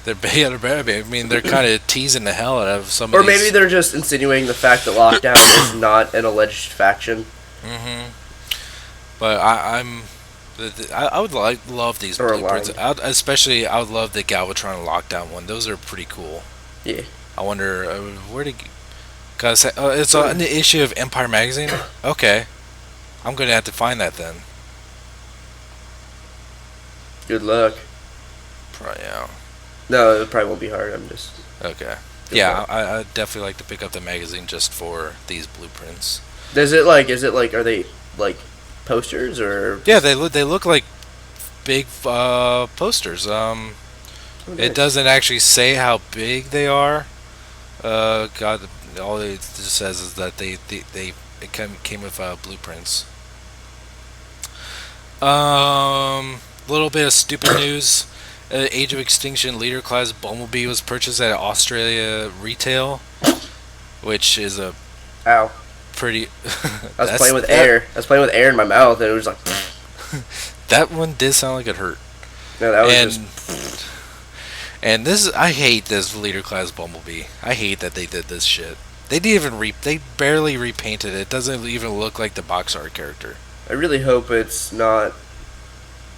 There better be. I mean, they're kind of teasing the hell out of some. Or maybe they're just insinuating the fact that Lockdown is not an alleged faction. Mm-hmm. But I would love these blueprints. Especially, I would love the Galvatron and Lockdown one. Those are pretty cool. Yeah. I wonder where to. Cause it's on the issue of Empire magazine. Okay, I'm gonna have to find that then. Good luck. Probably, yeah. No, it probably won't be hard. I'm just. Okay. Yeah, I'd definitely like to pick up the magazine just for these blueprints. Is it like? Are they like posters or? Yeah, they look like big posters. Nice. It doesn't actually say how big they are. God, all it just says is that it came with blueprints. Little bit of stupid news. Age of Extinction Leader Class Bumblebee was purchased at Australia retail, which is a pretty. I was playing with air. I was playing with air in my mouth, and it was like. That one did sound like it hurt. No, that was just. And I hate this Leader Class Bumblebee. I hate that they did this shit. They didn't even they barely repainted it. It doesn't even look like the box art character. I really hope it's not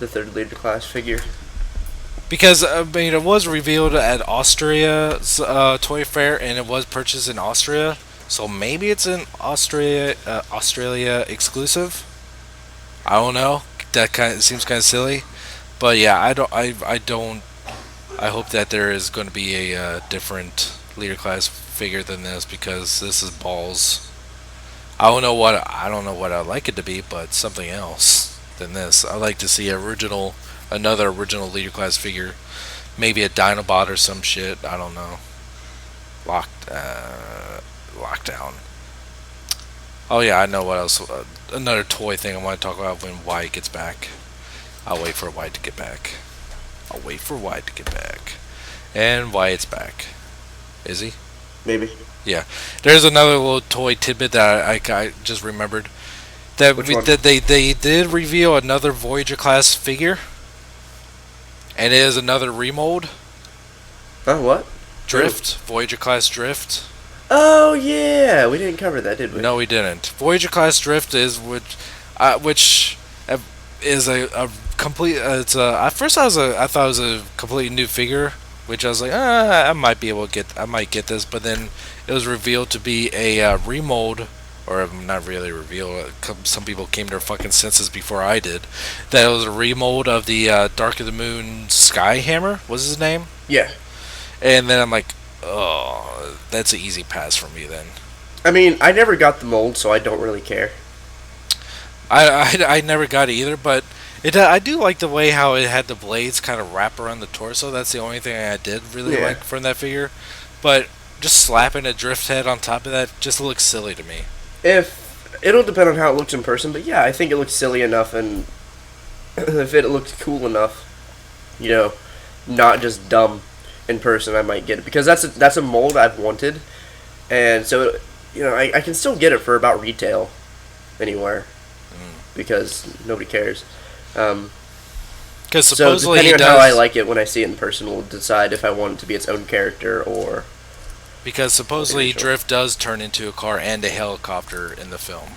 the third Leader Class figure. Because it was revealed at Austria's Toy Fair, and it was purchased in Austria. So maybe it's an Australia exclusive. I don't know. That seems kind of silly, but yeah, I hope that there is going to be a different Leader Class figure than this, because this is balls. I don't know what I'd like it to be, but something else than this. I'd like to see another original Leader Class figure, maybe a Dinobot or some shit. I don't know. Lockdown. Oh yeah, I know what else. Another toy thing I want to talk about when Wyatt gets back. I'll wait for Wyatt to get back. And Wyatt's back. Is he? Maybe. Yeah. There's another little toy tidbit that I just remembered. That they did reveal another Voyager class figure. And it is another remold. Oh, what? Drift. Voyager class Drift. Oh yeah, we didn't cover that, did we? No, we didn't. Voyager class Drift is which is a complete. It's at first I thought it was a completely new figure, which I was like, I might be able to get. I might get this, but then it was revealed to be a remold, or not really revealed. Some people came to their fucking senses before I did. That it was a remold of the Dark of the Moon Skyhammer. Was his name? Yeah. And then I'm like, oh, that's an easy pass for me then. I mean, I never got the mold, so I don't really care. I never got it either, but I do like the way how it had the blades kind of wrap around the torso. That's the only thing I did really Yeah. like from that figure. But just slapping a drift head on top of that just looks silly to me. If it'll depend on how it looks in person, but yeah, I think it looks silly enough, and if it looks cool enough, you know, not just dumb in person, I might get it because that's a mold I've wanted, and so you know I can still get it for about retail anywhere because nobody cares. Because So supposedly depending he on how I does. like it when I see it in person, will decide if I want it to be its own character or Because supposedly individual. Drift does turn into a car and a helicopter in the film.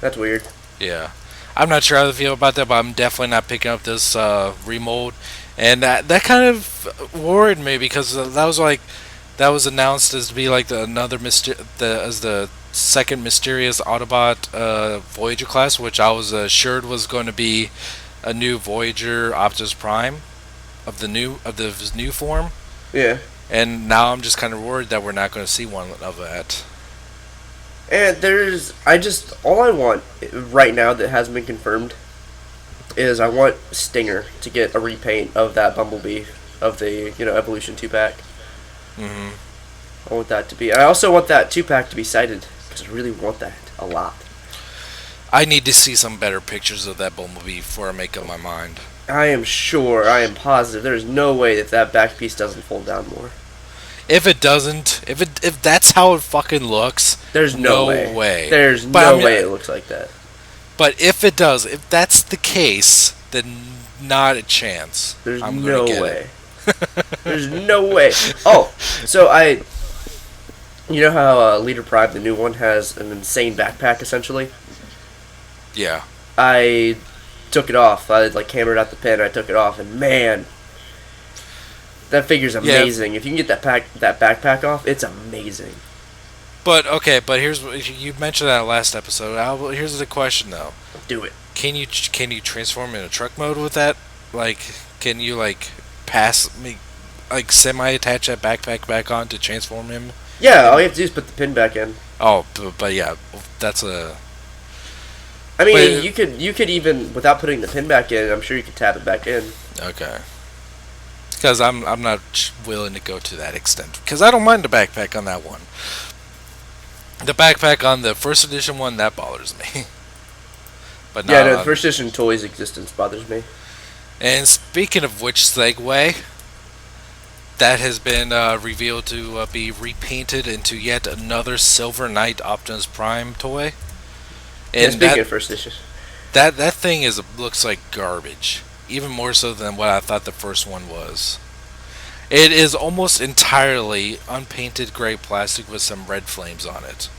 That's weird. Yeah. I'm not sure how to feel about that, but I'm definitely not picking up this remold. And that kind of worried me because that was announced as to be like as the second mysterious Autobot Voyager class, which I was assured was going to be a new Voyager Optimus Prime of his new form. Yeah. And now I'm just kind of worried that we're not going to see one of that. And all I want right now that hasn't been confirmed is I want Stinger to get a repaint of that Bumblebee of the Evolution 2-pack. Hmm. I want that to be. I also want that 2-pack to be sighted because I really want that a lot. I need to see some better pictures of that Bumblebee before I make up my mind. I am sure, I am positive, there's no way that back piece doesn't fold down more. If it doesn't, if that's how it fucking looks, There's no way. There's But no I mean, way it looks like that. But if it does, if that's the case, then not a chance. There's I'm no gonna get way. it. There's no way. Oh, so you know how Leader Prime, the new one, has an insane backpack essentially? Yeah. I took it off. I hammered out the pin. I took it off, and man, that figure's amazing. If you can get that backpack off, it's amazing. But okay, but you mentioned that last episode. Here's the question though: Do it. Can you transform in a truck mode with that? Like, can you pass me, semi attach that backpack back on to transform him? Yeah, all you have to do is put the pin back in. Oh, but yeah, that's a. I mean, But- you could even without putting the pin back in. I'm sure you could tap it back in. Okay. Because I'm not willing to go to that extent. Because I don't mind the backpack on that one. The backpack on the first edition one, that bothers me. But Yeah, not no, the on- first edition toys existence bothers me. And speaking of which, segue, that has been revealed to be repainted into yet another Silver Knight Optimus Prime toy. Yeah, And speaking of first edition, that thing looks like garbage, even more so than what I thought the first one was. It is almost entirely unpainted gray plastic with some red flames on it.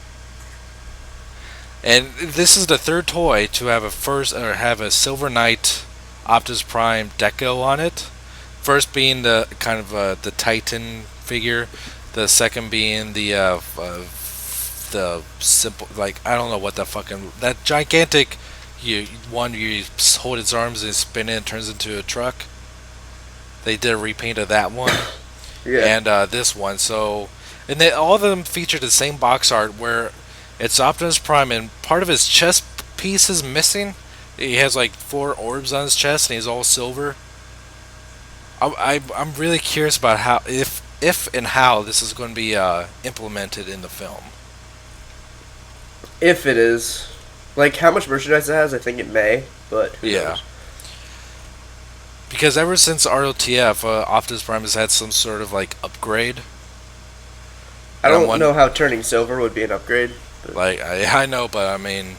And this is the third toy to have a Silver Knight Optimus Prime deco on it. First being the kind of the Titan figure, the second being the simple, I don't know what the fucking, that gigantic you hold its arms and spin it and turns into a truck. They did a repaint of that one. yeah, And this one. So, and all of them feature the same box art where it's Optimus Prime and part of his chest piece is missing. He has 4 orbs on his chest and he's all silver. I'm really curious about how if and how this is going to be implemented in the film. if it is, how much merchandise it has, I think it may, but who Yeah. knows? Because ever since ROTF, Optimus Prime has had some sort of upgrade. I And I'm don't won- know how turning silver would be an upgrade. But I know, but I mean,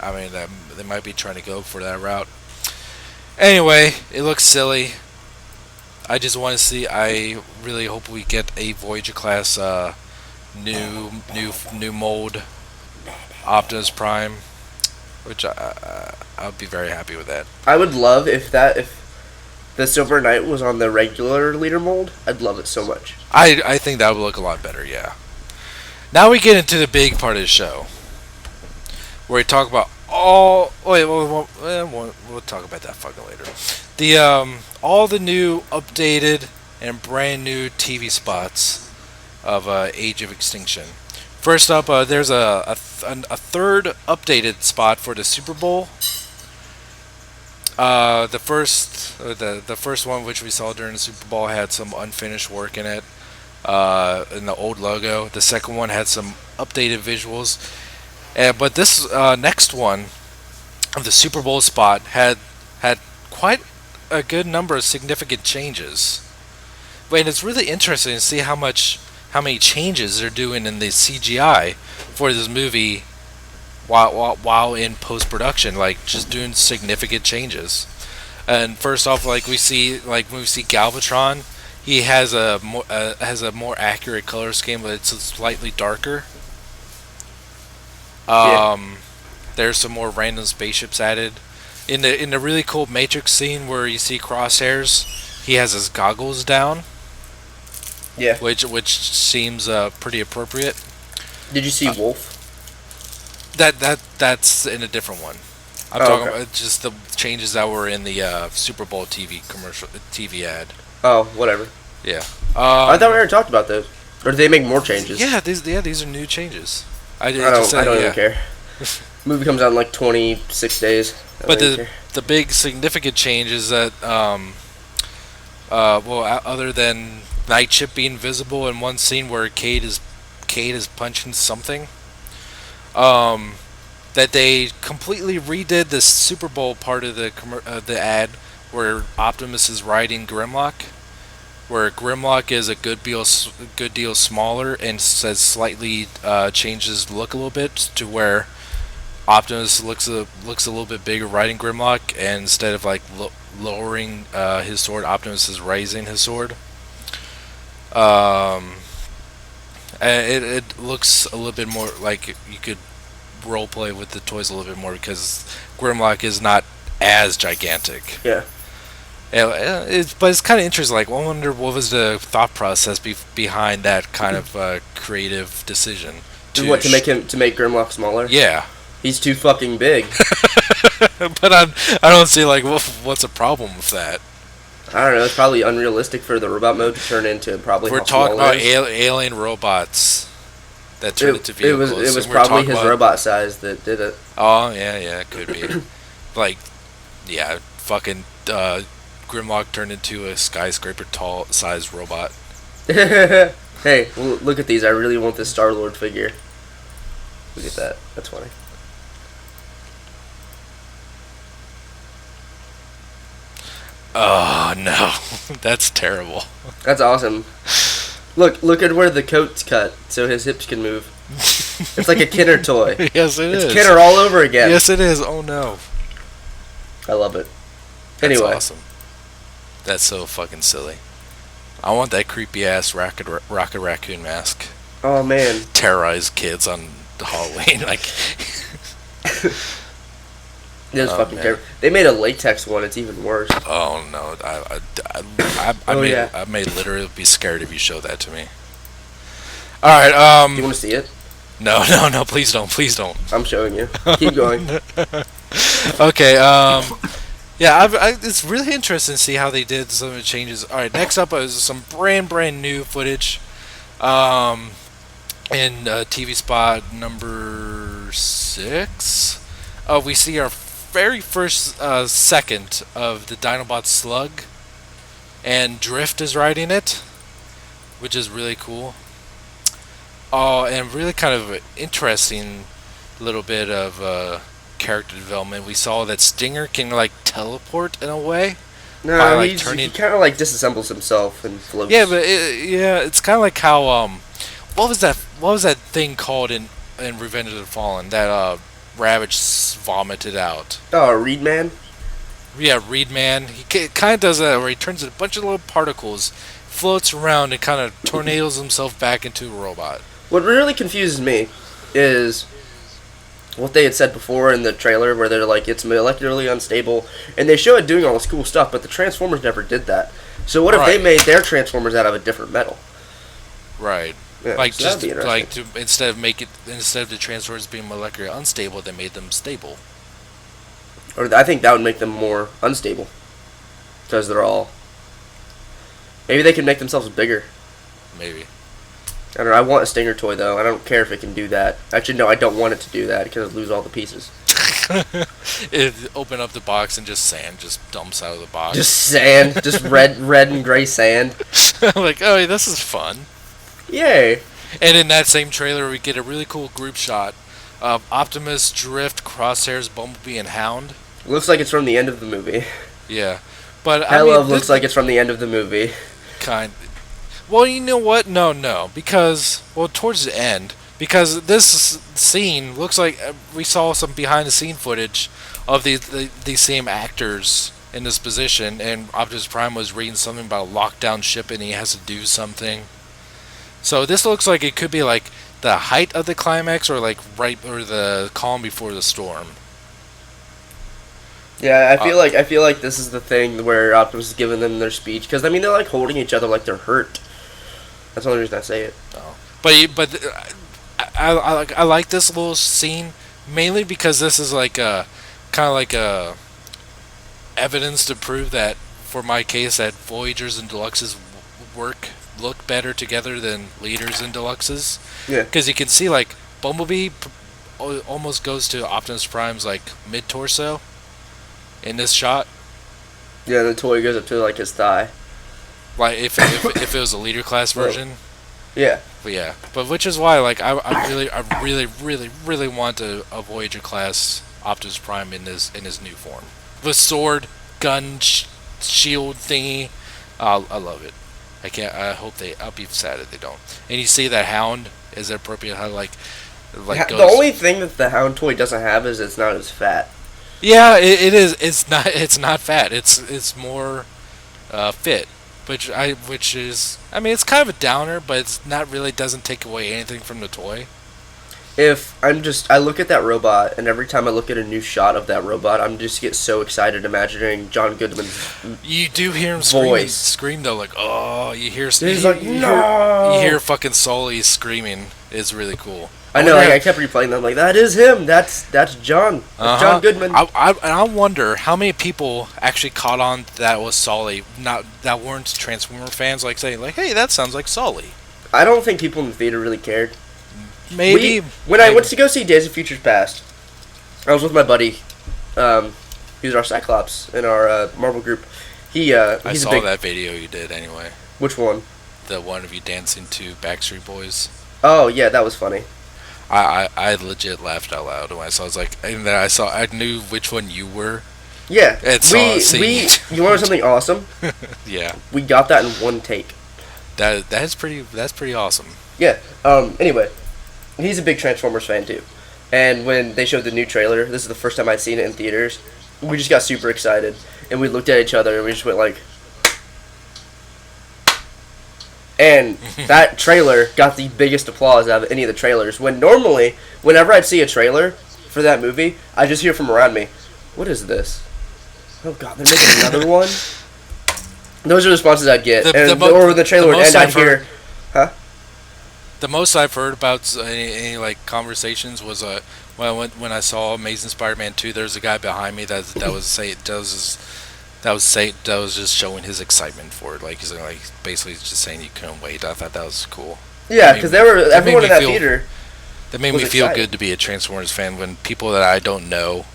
they might be trying to go for that route. Anyway, it looks silly. I just want to see. I really hope we get a Voyager class new mold Optimus Prime. which I'll be very happy with that. I would love if the Silver Knight was on the regular leader mold. I'd love it so much. I think that would look a lot better. Yeah. Now we get into the big part of the show, where we talk about all. Wait, we'll talk about that fucking later. The all the new updated and brand new TV spots of Age of Extinction. First up, there's a third updated spot for the Super Bowl. The first one which we saw during the Super Bowl had some unfinished work in it, in the old logo. The second one had some updated visuals, but this next one of the Super Bowl spot had quite a good number of significant changes. But it's really interesting to see how many changes they're doing in the CGI for this movie while in post production, like just doing significant changes. And first off, like when we see Galvatron, he has a more accurate color scheme, but it's slightly darker. Yeah. There's some more random spaceships added. In the really cool Matrix scene where you see Crosshairs, he has his goggles down, Yeah. which seems pretty appropriate. Did you see Wolf? That's in a different one. I'm talking about just the changes that were in the Super Bowl TV ad. Oh, whatever. Yeah. I thought we already talked about those. Or did they make more changes? Yeah, these are new changes. I don't even care. Movie comes out in like 26 days. But the big significant change is that other than Night Ship being visible in one scene where Cade is punching something, that they completely redid the Super Bowl part of the ad where Optimus is riding Grimlock, where Grimlock is a good deal smaller and says slightly changes look a little bit to where Optimus looks a little bit bigger riding Grimlock, and instead of like lowering his sword, Optimus is raising his sword. It looks a little bit more like you could role play with the toys a little bit more because Grimlock is not as gigantic. Yeah. But it's kind of interesting. Like, I wonder what was the thought process behind that kind of creative decision. To make Grimlock smaller? Yeah. He's too fucking big. But I don't see like what's a problem with that. I don't know. It's probably unrealistic for the robot mode to turn into probably. We're talking about alien robots that turn into vehicles. It was probably his robot size that did it. Oh yeah, it could be. Like, yeah, fucking Grimlock turned into a skyscraper tall sized robot. Hey, well, look at these. I really want this Star-Lord figure. Look at that. That's funny. Oh no, that's terrible. That's awesome. Look at where the coat's cut, so his hips can move. It's like a Kenner toy. Yes, it's It's Kenner all over again. Yes, it is. Oh no. I love it. That's Anyway. awesome. That's so fucking silly. I want that creepy ass Rocket Raccoon mask. Oh man. Terrorize kids on the Halloween. Like. It was fucking terrible. They made a latex one. It's even worse. Oh no! I may literally be scared if you show that to me. All right. Do you want to see it? No. Please don't. I'm showing you. Keep going. Okay. Yeah. It's really interesting to see how they did some of the changes. All right. Next up is some brand new footage. In TV spot number 6, we see our very first second of the Dinobot Slug, and Drift is riding it, which is really cool. Oh, and really kind of an interesting little bit of character development. We saw that Stinger can like teleport in a way. No, by, he kind of like disassembles himself and floats. Yeah, but it's kind of like how what was that thing called in Revenge of the Fallen that Ravage vomited out? Oh, Reed Man? Yeah, Reed Man. He kind of does that where he turns into a bunch of little particles, floats around, and kind of tornadoes himself back into a robot. What really confuses me is what they had said before in the trailer, where they're like, it's molecularly unstable, and they show it doing all this cool stuff, but the Transformers never did that. So what if they made their Transformers out of a different metal? Right. Yeah, Like so just that'd be like interesting. instead of the Transformers being molecularly unstable, they made them stable. Or I think that would make them more unstable, because they're all. Maybe they can make themselves bigger. Maybe. I don't know. I want a Stinger toy though. I don't care if it can do that. Actually, no, I don't want it to do that because it lose all the pieces. Open up the box and just sand just dumps out of the box. Just sand, just red and gray sand. Like, oh, this is fun. Yay! And in that same trailer, we get a really cool group shot of Optimus, Drift, Crosshairs, Bumblebee, and Hound. Looks like it's from the end of the movie. Yeah, but I love looks like it's from the end of the movie. Kind. Well, you know what? No, because towards the end, because this scene looks like we saw some behind-the-scene footage of these same actors in this position, and Optimus Prime was reading something about a lockdown ship, and he has to do something. So this looks like it could be like the height of the climax, or like or the calm before the storm. Yeah, I feel like this is the thing where Optimus is giving them their speech, because I mean they're like holding each other like they're hurt. That's the only reason I say it. Oh. But I like this little scene mainly because this is like a kind of like a evidence to prove that for my case that Voyagers and Deluxes look better together than Leaders and Deluxes. Yeah. Because you can see like Bumblebee almost goes to Optimus Prime's like mid torso in this shot. Yeah, the toy goes up to like his thigh. Like if it was a Leader class version. Yeah. But yeah, which is why like I really want a Voyager class Optimus Prime in his new form. The sword, gun, shield thingy. I love it. I can't. I'll be sad if they don't. And you see that Hound is appropriate. How like goes. The only thing that the Hound toy doesn't have is it's not as fat. Yeah, it is. It's not. It's not fat. It's more fit. Which is, I mean, it's kind of a downer, but it's not really, doesn't take away anything from the toy. I look at that robot, and every time I look at a new shot of that robot, I'm just get so excited imagining John Goodman's You do hear him voice. scream though, like, oh, you hear, He's like, no! You hear fucking Sully screaming. It's really cool. I know, like, I kept replaying them, like, that is him, that's John. That's John Goodman. I wonder how many people actually caught on that was Sully, that weren't Transformer fans, like saying, like, hey, that sounds like Sully. I don't think people in the theater really cared. Maybe. When I went to go see Days of Futures Past, I was with my buddy, who's our Cyclops in our Marvel group. I saw that video you did anyway. Which one? The one of you dancing to Backstreet Boys. Oh, yeah, that was funny. I legit laughed out loud when I saw. I was like, and then I knew which one you were. Yeah, you want something awesome? Yeah, we got that in one take. That's pretty awesome. Yeah. Anyway, he's a big Transformers fan too, and when they showed the new trailer, this is the first time I'd seen it in theaters. We just got super excited, and we looked at each other, and we just went like. And that trailer got the biggest applause out of any of the trailers. When normally, whenever I'd see a trailer for that movie, I just hear from around me, "What is this? Oh God, they're making another one." Those are the responses I'd get, or the trailer would end. I'd hear, "Huh?" The most I've heard about any like conversations was when I saw Amazing Spider-Man 2. There's a guy behind me that was just showing his excitement for it. Like he's like basically just saying you couldn't wait. I thought that was cool. Yeah, because everyone in that theater. That made me feel good to be a Transformers fan when people that I don't know.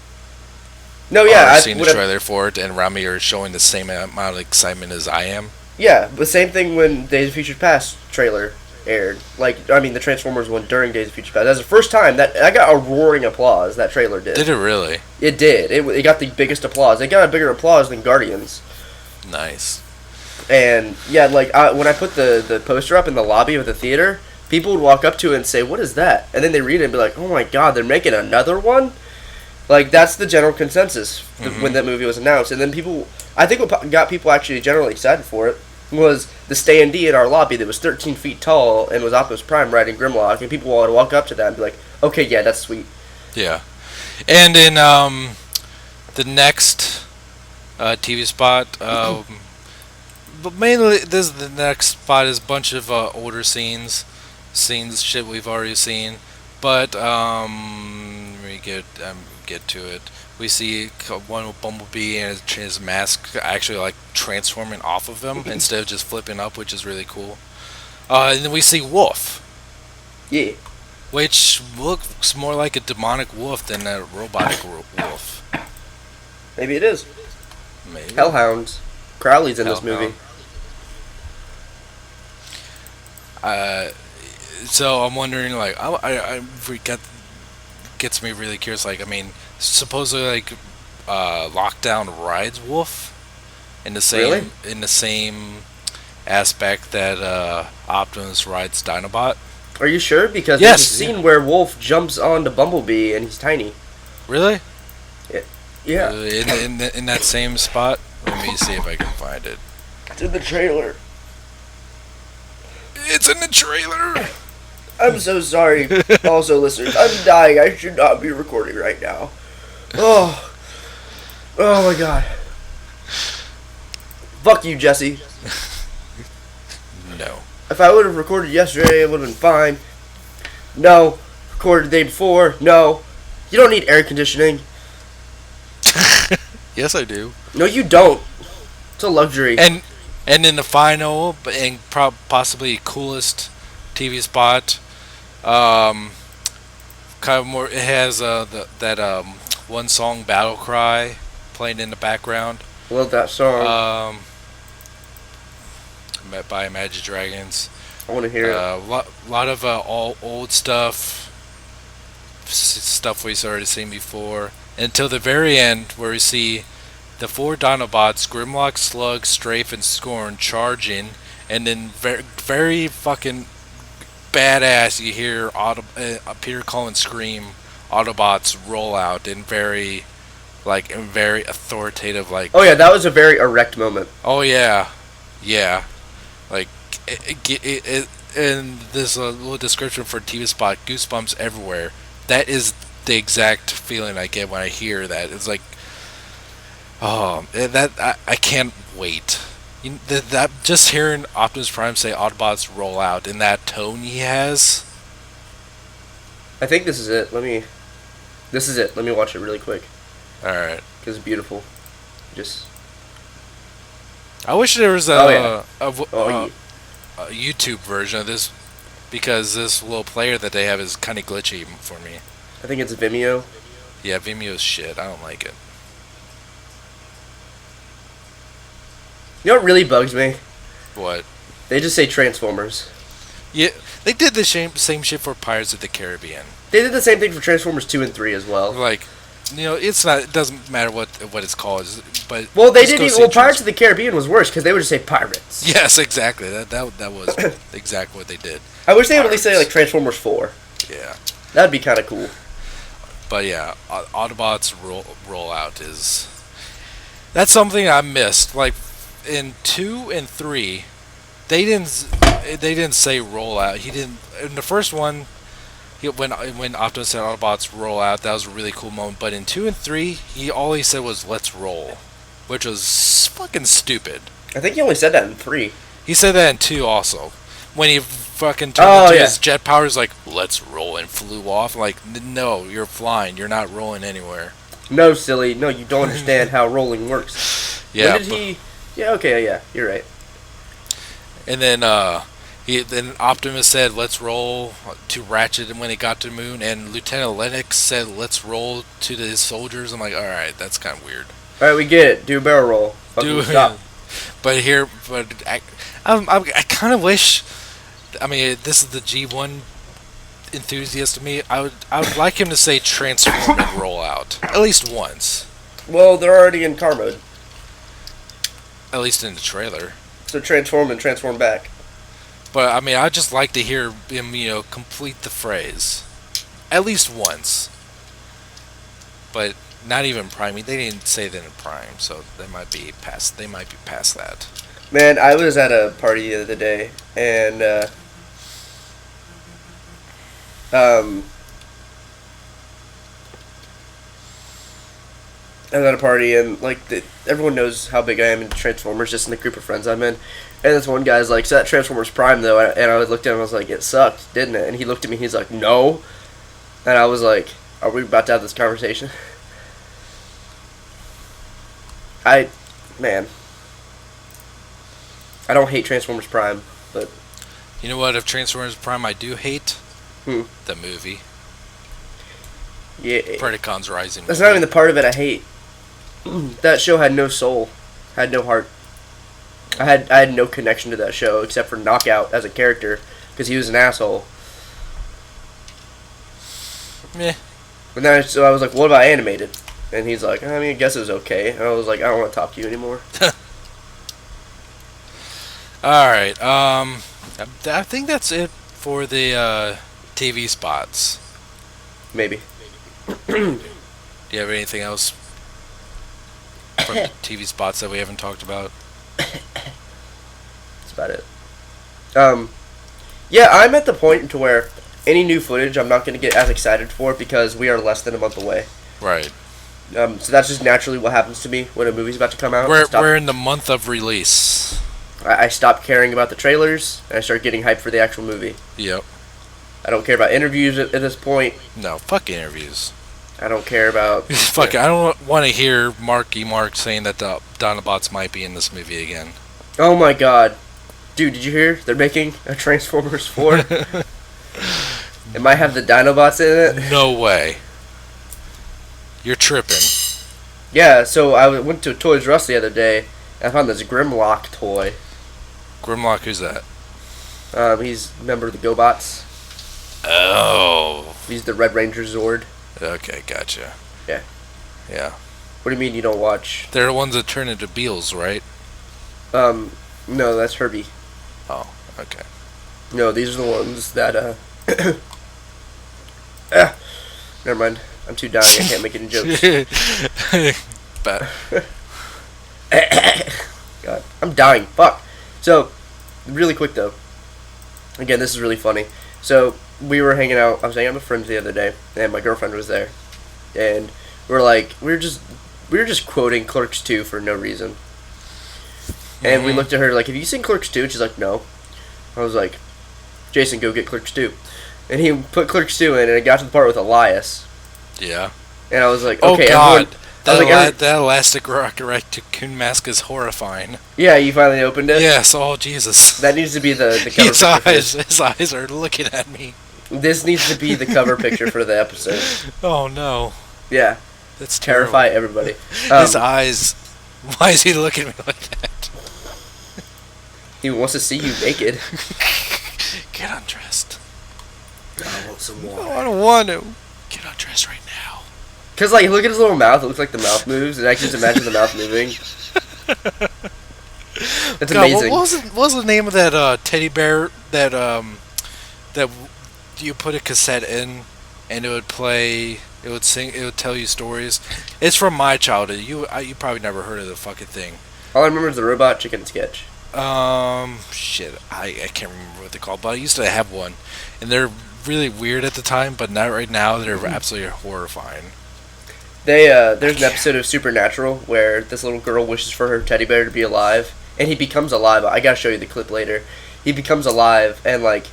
No, yeah, I've seen the trailer for it, and around me are showing the same amount of excitement as I am. Yeah, the same thing when Days of Future Past trailer aired. Like, I mean, the Transformers one during Days of Future Past. That was the first time that I got a roaring applause. That trailer did. Did it really? It did. It got the biggest applause. It got a bigger applause than Guardians. Nice. And yeah, like when I put the poster up in the lobby of the theater, people would walk up to it and say, "What is that?" And then they read it and be like, "Oh my God, they're making another one." Like that's the general consensus when that movie was announced. And then I think what got people actually generally excited for it was the standee in our lobby that was 13 feet tall and was Optimus Prime riding Grimlock, and people would walk up to that and be like, "Okay, yeah, that's sweet." Yeah. And in the next TV spot, but mainly this the next spot is a bunch of older scenes shit we've already seen. But let me get to it. We see one with Bumblebee and his mask actually like transforming off of him instead of just flipping up, which is really cool. And then we see Wolf, Yeah. which looks more like a demonic wolf than a robotic wolf. Maybe it is. Maybe. Hellhounds. Crowley's in this Hellhound. movie. Uh, so I'm wondering, like, gets me really curious. Like, I mean, supposedly, like, Lockdown rides Wolf in the same Really? in the same aspect that Optimus rides Dinobot. Are you sure? Because there's a Yes. scene where Wolf jumps onto Bumblebee and he's tiny. Really? Yeah. In that same spot. Let me see if I can find it. It's in the trailer. It's in the trailer. I'm so sorry. Also, listeners, I'm dying. I should not be recording right now. Oh. Oh my god. Fuck you, Jesse. No. If I would have recorded yesterday, it would have been fine. No. Recorded the day before. No. You don't need air conditioning. Yes, I do. No, you don't. It's a luxury. And in the final and possibly coolest TV spot, kind of more. It has that one song "Battle Cry" playing in the background. Love that song. Met by Imagine Dragons. I want to hear it. Lot of all old stuff, stuff we've already seen before, until the very end where we see the four Dinobots, Grimlock, Slug, Strafe, and Scorn charging, and then very fucking badass. You hear Peter Cullen scream, Autobots roll out in very authoritative, like. Oh yeah, that was a very erect moment. Oh yeah, yeah. Like and this little description for TV spot, goosebumps everywhere. That is the exact feeling I get when I hear that. It's like, oh, I can't wait. That just hearing Optimus Prime say Autobots roll out in that tone he has. I think this is it. This is it. Let me watch it really quick. All right. Because it's beautiful. Just. I wish there was Yeah. a YouTube version of this, because this little player that they have is kind of glitchy for me. I think it's Vimeo. Yeah, Vimeo's shit. I don't like it. You know what really bugs me? What? They just say Transformers. Yeah, they did the same shit for Pirates of the Caribbean. They did the same thing for Transformers 2 and 3 as well. Like, it's not. It doesn't matter what it's called, but Well, they just didn't go even. see Well, Pirates of the Caribbean was worse because they would just say pirates. Yes, exactly. That was exactly what they did. I wish they would at least say like Transformers 4. Yeah, That'd be kind of cool. but yeah, Autobots roll out is. That's something I missed. Like in 2 and 3, they didn't say roll out. He didn't in the first one. When Optimus said Autobots roll out, that was a really cool moment. But in 2 and 3, all he said was "Let's roll," which was fucking stupid. I think he only said that in 3. He said that in 2 also. When he fucking turned into yeah. his jet powers, like "Let's roll," and flew off. Like, no, you're flying. You're not rolling anywhere. No, silly. No, you don't understand how rolling works. Yeah. When did he? Yeah. Okay. Yeah. You're right. And then then Optimus said, "Let's roll" to Ratchet when he got to the moon, and Lieutenant Lennox said, "Let's roll" to his soldiers. I'm like, all right, that's kind of weird. All right, we get it. Do a barrel roll. Fucking stop. But I kind of wish. I mean, this is the G1 enthusiast to me. I would like him to say "transform" and roll out at least once. Well, they're already in car mode, At least in the trailer. so transform and transform back. But I mean, I'd just like to hear him, complete the phrase at least once. But not even Prime. They didn't say that in Prime, so they might be past. They might be past that. Man, I was at a party the other day, and I was at a party and everyone knows how big I am in Transformers, just in the group of friends I'm in. And this one guy's like, "So that Transformers Prime though," and I looked at him and I was like, "It sucked, didn't it?" And he looked at me, he's like, "No," and I was like, "Are we about to have this conversation?" I, man, I don't hate Transformers Prime, but You know what? Of Transformers Prime, I do hate hmm, the movie yeah, Predacon's Rising. that's not even the part of it I hate. That show had no soul, had no heart. I had no connection to that show except for Knockout as a character because he was an asshole. Meh. And then so I was like, "What about animated?" And he's like, "I mean, I guess it was okay." And I was like, "I don't want to talk to you anymore." All right. I think that's it for the TV spots. Maybe. Do you have anything else from the TV spots that we haven't talked about? That's about it. Yeah, I'm at the point to where any new footage I'm not going to get as excited for because we are less than a month away. Right. So that's just naturally what happens to me when a movie's about to come out. We're in the month of release. I stop caring about the trailers and I start getting hyped for the actual movie. Yep. I don't care about interviews at this point. No, fuck interviews. I don't care about... Fuck it. I don't want to hear Marky Mark saying that the Dinobots might be in this movie again. Oh my god. Dude, did you hear? They're making a Transformers 4. It might have the Dinobots in it. No way. You're tripping. Yeah, so I went to Toys R Us the other day and I found this Grimlock toy. Grimlock, who's that? He's a member of the GoBots. Oh. He's the Red Ranger Zord. Okay, gotcha. Yeah. Yeah. What do you mean you don't watch? They're the ones that turn into beetles, right? No, that's Herbie. Oh, okay. No, these are the ones that, never mind. I'm too dying, I can't make any jokes. But God, I'm dying. Fuck. So, really quick though. Again, this is really funny. So, we were hanging out. I was hanging out with friends the other day, and my girlfriend was there, and we were just quoting Clerks 2 for no reason. And we looked at her like, "Have you seen Clerks 2?" And she's like, "No." I was like, "Jason, go get Clerks 2." And he put Clerks 2 in, and it got to the part with Elias. yeah. And I was like, Oh "Okay, God, everyone, that elastic raccoon mask is horrifying. yeah, you finally opened it. Yes. Oh Jesus. That needs to be the cover His picture. his eyes are looking at me. This needs to be the cover picture for the episode. Oh no. Yeah, That's terrible. terrify everybody. His eyes. Why is he looking at me like that? He wants to see you naked. Get undressed. I want some No, I don't want to. Get undressed right now. Cause like, look at his little mouth. It looks like the mouth moves, and I can just imagine the mouth moving. That's God, amazing. what was the name of that teddy bear that that you put a cassette in and it would play, it would sing, it would tell you stories? It's from my childhood. You probably never heard of the fucking thing. All I remember is the Robot Chicken sketch. Shit, I can't remember what they're called, but I used to have one, and they're really weird at the time, but not right now. They're absolutely horrifying. There's an episode of Supernatural where this little girl wishes for her teddy bear to be alive, and he becomes alive. I gotta show you the clip later. He becomes alive, and like,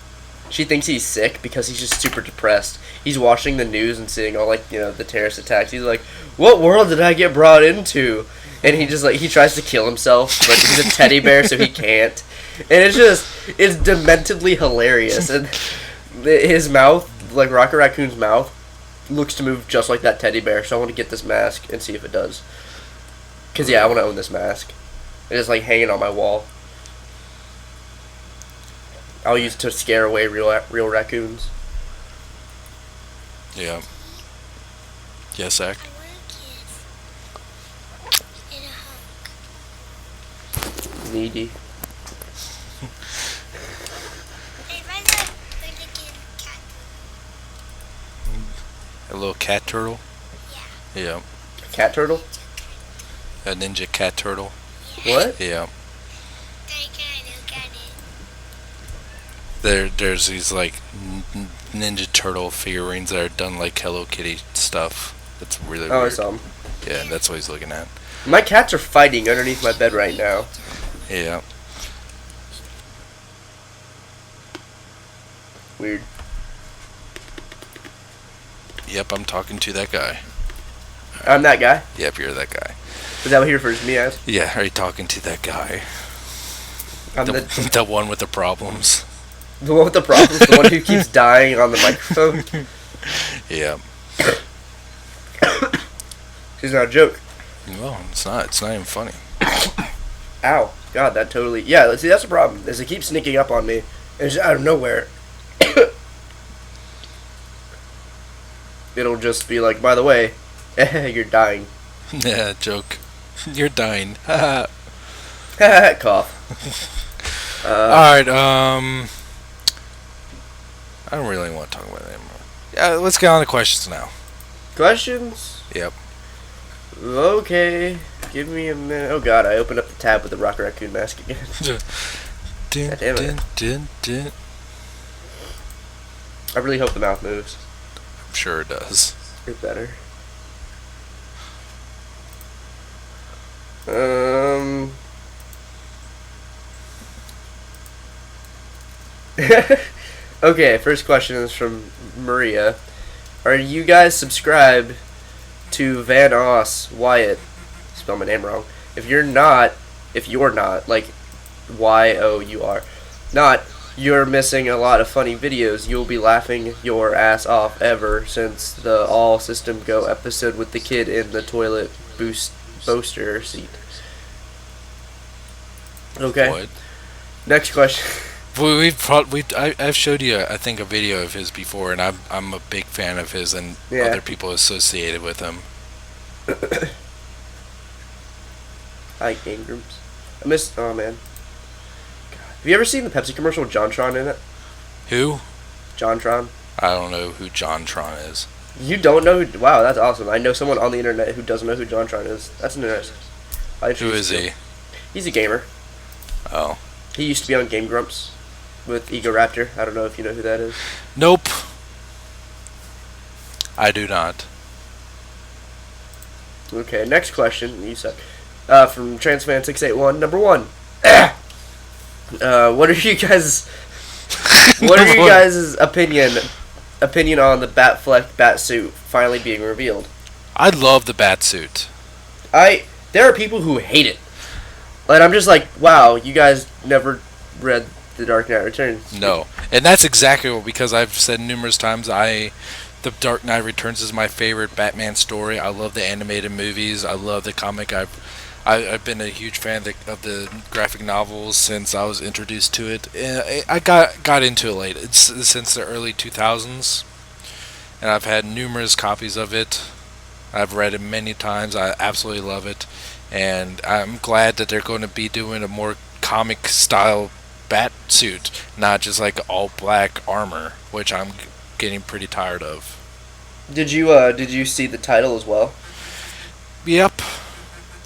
she thinks he's sick because he's just super depressed. He's watching the news and seeing all the terrorist attacks. He's like, "What world did I get brought into?" And he just he tries to kill himself, but he's a teddy bear, so he can't. And it's dementedly hilarious. And his mouth, like Rocket Raccoon's mouth, looks to move just like that teddy bear. So I want to get this mask and see if it does. Cause yeah, I want to own this mask. It's like hanging on my wall. I'll use it to scare away real raccoons. Yeah. Yes, Zach. Needy. A little cat turtle. Yeah. Cat turtle? A ninja cat turtle. What? Yeah. There's these like Ninja Turtle figurines that are done like Hello Kitty stuff. That's really Oh, I weird. saw him. Yeah, and that's what he's looking at. My cats are fighting underneath my bed right now. Yeah. Weird. Yep, I'm talking to that guy. I'm that guy. Yep, you're that guy. Is that what he refers to me as? Yeah, are you talking to that guy? I'm The, the the one with the problems. the one with the problems, the one who keeps dying on the microphone. Yeah. She's not a joke. Well, it's not. It's not even funny. Ow. God, that totally... Yeah, see, that's the problem, is it keeps sneaking up on me, and it's out of nowhere. It'll just be like, by the way, you're dying. Yeah, joke. You're dying. Cough. Alright, I don't really want to talk about it anymore. Yeah, let's get on to questions now. Questions? Yep. Okay. Give me a minute. Oh god, I opened up the tab with the Rocket Raccoon mask again. Dun, God damn it. dun, dun, dun. I really hope the mouth moves. I'm sure it does. It better. Um... Okay, first question is from Maria. Are you guys subscribed to Van Oss Wyatt? Spell my name wrong. If you're not, like YOUR, not, you're missing a lot of funny videos. You'll be laughing your ass off ever since the All System Go episode with the kid in the toilet booster seat. Okay. What? Next question. I've showed you, I think, a video of his before, and I'm a big fan of his and Yeah. other people associated with him. I like game groups. I missed. Oh man. God. Have you ever seen the Pepsi commercial with JonTron in it? Who? JonTron. I don't know who JonTron is. You don't know? Wow, that's awesome. I know someone on the internet who doesn't know who JonTron is. That's interesting. Who is he? He's a gamer. Oh. He used to be on Game Grumps with Ego Raptor. I don't know if you know who that is. Nope. I do not. Okay, next question. You suck. From Transfan681, number 1. What are you guys? What are you guys' opinion on the Batfleck Batsuit finally being revealed? I love the Batsuit. There are people who hate it. And I'm just like, wow, you guys never read The Dark Knight Returns. No, and that's exactly what, because I've said numerous times, The Dark Knight Returns is my favorite Batman story. I love the animated movies. I love the comic. I've been a huge fan of the graphic novels since I was introduced to it. I got into it late. It's since the early 2000s, and I've had numerous copies of it. I've read it many times. I absolutely love it, and I'm glad that they're going to be doing a more comic style bat suit, not just like all black armor, which I'm getting pretty tired of. Did you see the title as well? Yep.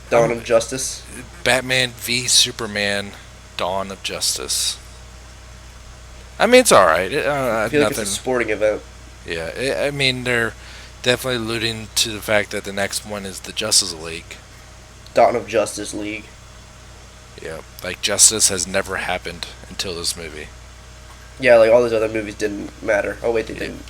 Dawn of Justice. Batman v Superman: Dawn of Justice. I mean, it's all right. I feel like it's a sporting event. Yeah, I mean, they're definitely alluding to the fact that the next one is the Justice League. Dawn of Justice League. Yeah, like justice has never happened until this movie. Yeah, like all those other movies didn't matter. Oh wait, they didn't.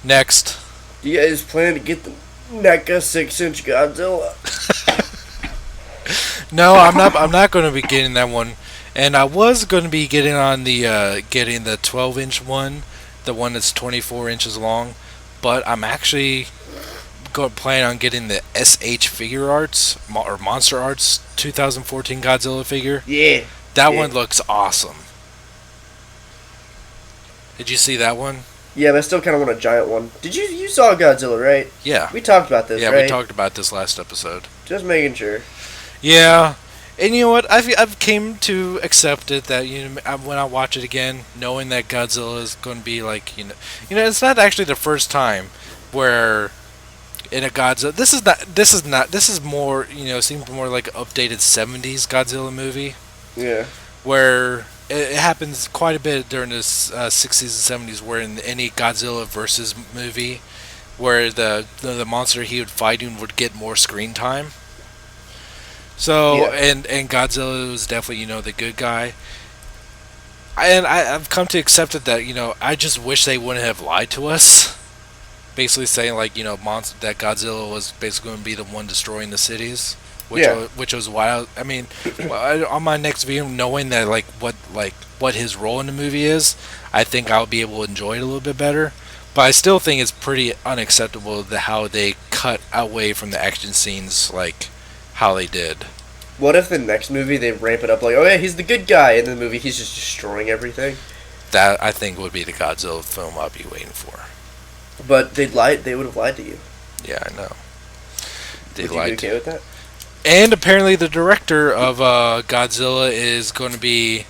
Next. Do you guys plan to get the NECA 6-inch Godzilla? No, I'm not going to be getting that one, and I was going to be getting on the 12-inch one, the one that's 24 inches long, but I'm actually plan on getting the SH Figure Arts or Monster Arts 2014 Godzilla figure. Yeah. That one looks awesome. Did you see that one? Yeah, but I still kind of want a giant one. You saw Godzilla, right? Yeah. We talked about this, yeah, right? we talked about this last episode. Just making sure. Yeah, and you know what? I've came to accept it that when I watch it again, knowing that Godzilla is going to be like it's not actually the first time where in a Godzilla this is more seems more like an updated 70s Godzilla movie. Yeah. Where it happens quite a bit during the 60s and 70s, where in any Godzilla versus movie, where the monster he would fighting would get more screen time. So Yeah. and Godzilla was definitely the good guy. I've come to accept it that I just wish they wouldn't have lied to us. Basically saying like that Godzilla was basically going to be the one destroying the cities, Yeah. which was wild. I mean, on my next video, knowing that what his role in the movie is, I think I'll be able to enjoy it a little bit better. But I still think it's pretty unacceptable how they cut away from the action scenes, like how they did. What if the next movie they ramp it up like, oh yeah, he's the good guy, and in the movie he's just destroying everything? That I think would be the Godzilla film I'll be waiting for. But they'd lied. They would have lied to you. Yeah, I know. They Would you be lied. okay with that? And apparently, the director of Godzilla is going to be.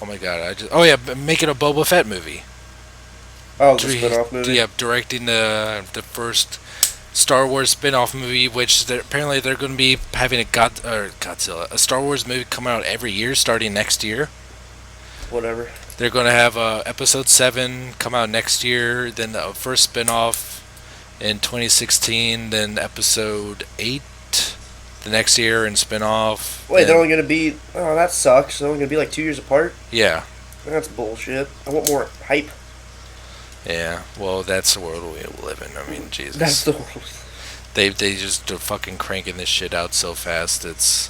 Oh my god! Oh yeah, making a Boba Fett movie. Oh, the spin-off movie. Yeah, directing the first Star Wars spin-off movie, which apparently they're going to be having a Star Wars movie come out every year starting next year. Whatever. They're going to have Episode 7 come out next year, then the first spin-off in 2016, then Episode 8 the next year and spin-off. Wait, then, they're only gonna be. Oh, that sucks. They're only gonna be like 2 years apart. Yeah. That's bullshit. I want more hype. Yeah, well, that's the world we live in. I mean, Jesus. That's the world. They just are fucking cranking this shit out so fast. It's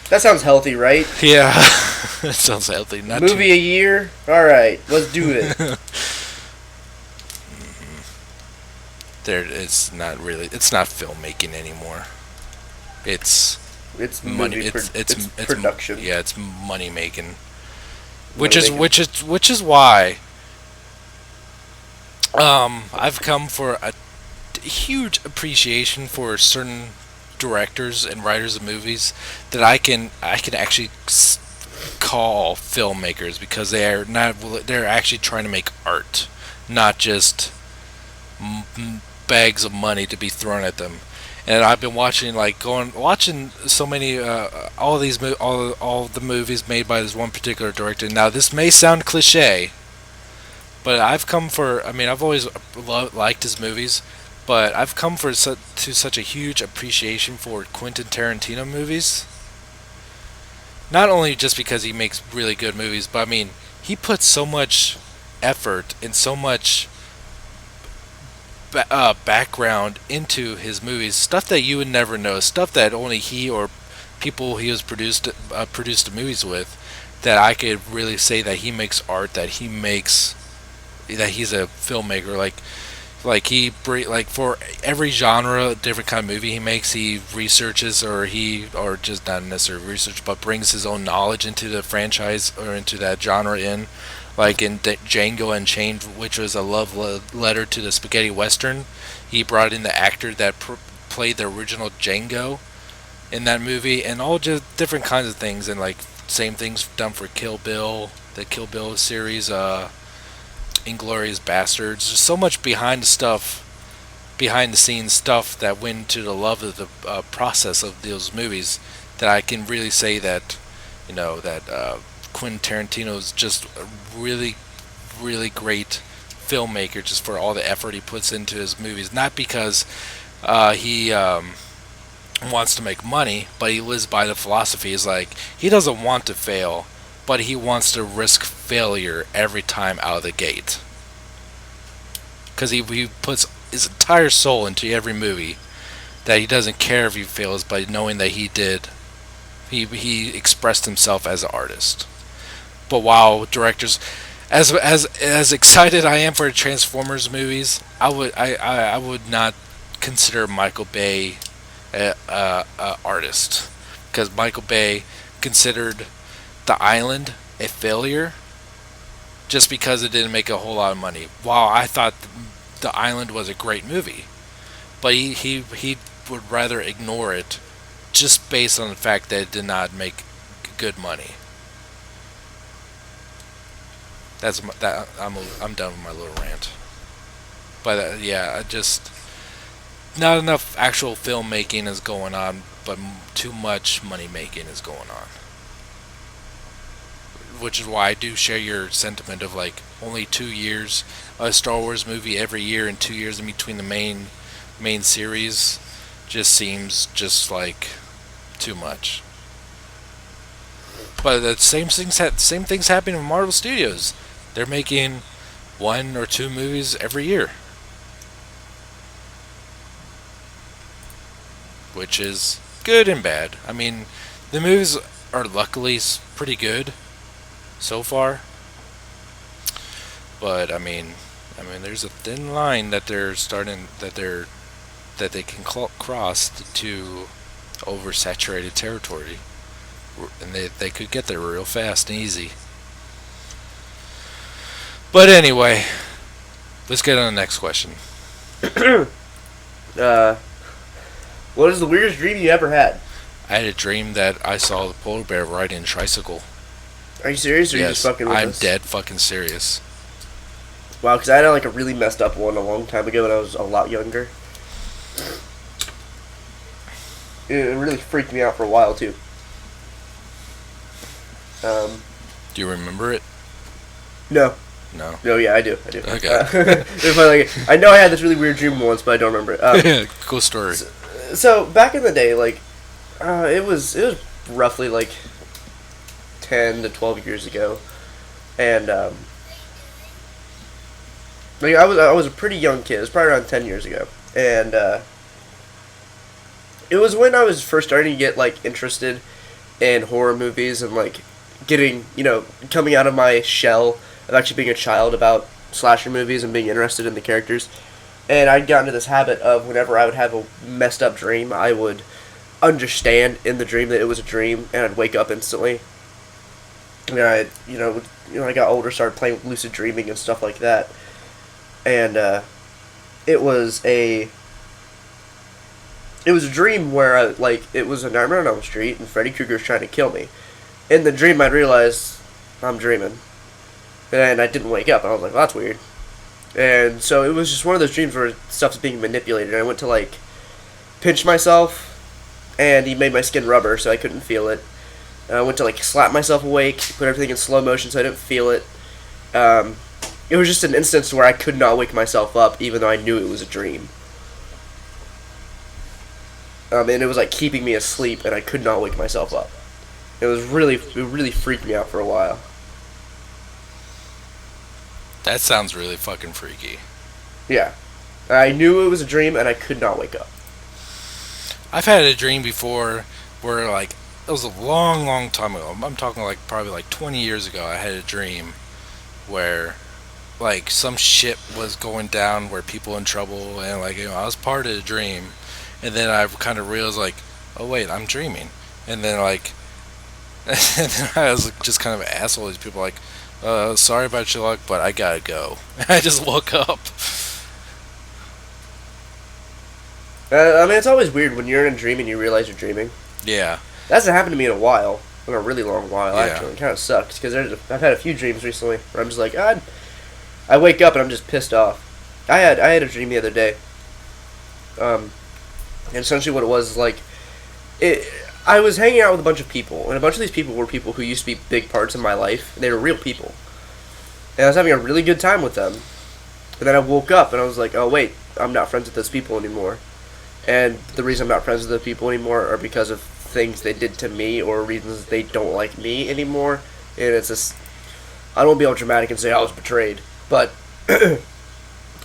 That sounds healthy, right? yeah, it sounds healthy. Not Movie a year. All right, let's do it. it's not really. It's not filmmaking anymore. It's It's money. movie. It's production. Yeah, it's money making. Money-making. Which is why I've come for a huge appreciation for certain directors and writers of movies that I can actually call filmmakers, because they're actually trying to make art, not just bags of money to be thrown at them. And I've been watching so many all the movies made by this one particular director. Now this may sound cliche, but I've always liked his movies, but I've come to such a huge appreciation for Quentin Tarantino movies. Not only just because he makes really good movies, but I mean, he puts so much effort and so much background into his movies, stuff that you would never know, stuff that only he or people he has produced the movies with, that I could really say that he makes art, that he's a filmmaker. Like for every genre, different kind of movie he makes, he researches, or just not necessarily research, but brings his own knowledge into the franchise or into that genre in. Like in Django Unchained, which was a love letter to the spaghetti western, he brought in the actor that played the original Django in that movie, and all just different kinds of things, and like same things done for Kill Bill, the Kill Bill series, Inglorious Bastards. There's so much behind the scenes stuff that went into the love of the process of those movies, that I can really say that Quentin Tarantino is just a really, really great filmmaker, just for all the effort he puts into his movies. Not because he wants to make money, but he lives by the philosophy. Is like, he doesn't want to fail, but he wants to risk failure every time out of the gate. Because he puts his entire soul into every movie, that he doesn't care if he fails, by knowing that he expressed himself as an artist. But while directors, as excited I am for the Transformers movies, I would not consider Michael Bay a artist, because Michael Bay considered The Island a failure just because it didn't make a whole lot of money. While I thought The Island was a great movie, but he would rather ignore it just based on the fact that it did not make good money. I'm done with my little rant. But yeah, just not enough actual filmmaking is going on, but too much money making is going on. which is why I do share your sentiment of like only 2 years, a Star Wars movie every year, and 2 years in between the main series, just seems just like too much. But the same things happening in Marvel Studios. They're making 1 or 2 movies every year, which is good and bad. I mean, the movies are luckily pretty good so far, but there's a thin line that they can cross to oversaturated territory, and they could get there real fast and easy. But anyway, let's get on the next question. uh, what is the weirdest dream you ever had? I had a dream that I saw the polar bear riding a tricycle. Are you serious, or are you just fucking with I'm us? dead fucking serious. Wow, because I had like a really messed up one a long time ago when I was a lot younger. It really freaked me out for a while too. Do you remember it? No. No. No, yeah, I do. Okay. I know I had this really weird dream once, but I don't remember it. Cool story. So back in the day, like, it was roughly like 10 to 12 years ago, and like I was a pretty young kid. It was probably around 10 years ago, and it was when I was first starting to get like interested in horror movies and like getting, coming out of my shell of actually being a child about slasher movies and being interested in the characters. And I'd gotten into this habit of whenever I would have a messed up dream, I would understand in the dream that it was a dream, and I'd wake up instantly. And I got older, started playing with lucid dreaming and stuff like that. And it was a dream where it was a Nightmare on Elm Street, and Freddy Krueger was trying to kill me. In the dream, I'd realize I'm dreaming, and I didn't wake up. And I was like, well, that's weird. And so it was just one of those dreams where stuff's being manipulated. And I went to like pinch myself, and he made my skin rubber, so I couldn't feel it. I went to like slap myself awake, put everything in slow motion, so I didn't feel it. It was just an instance where I could not wake myself up, even though I knew it was a dream. And it was like keeping me asleep, and I could not wake myself up. It really freaked me out for a while. That sounds really fucking freaky. Yeah. I knew it was a dream, and I could not wake up. I've had a dream before where, like, it was a long, long time ago. I'm talking, like, probably, like, 20 years ago. I had a dream where, like, some shit was going down where people in trouble, and, like, I was part of the dream. And then I kind of realized, like, oh, wait, I'm dreaming. And then, like, and then I was just kind of an asshole. These people, like, sorry about your luck, but I gotta go. I just woke up. It's always weird when you're in a dream and you realize you're dreaming. Yeah. That hasn't happened to me in a while. Like a really long while, Yeah. actually. It kind of sucks, because I've had a few dreams recently where I'm just like, I wake up and I'm just pissed off. I had a dream the other day. And essentially what it was is like, I was hanging out with a bunch of people, and a bunch of these people were people who used to be big parts of my life, and they were real people. And I was having a really good time with them. And then I woke up, and I was like, oh wait, I'm not friends with those people anymore. And the reason I'm not friends with those people anymore are because of things they did to me, or reasons they don't like me anymore. And it's just, I don't want to be all dramatic and say I was betrayed, but I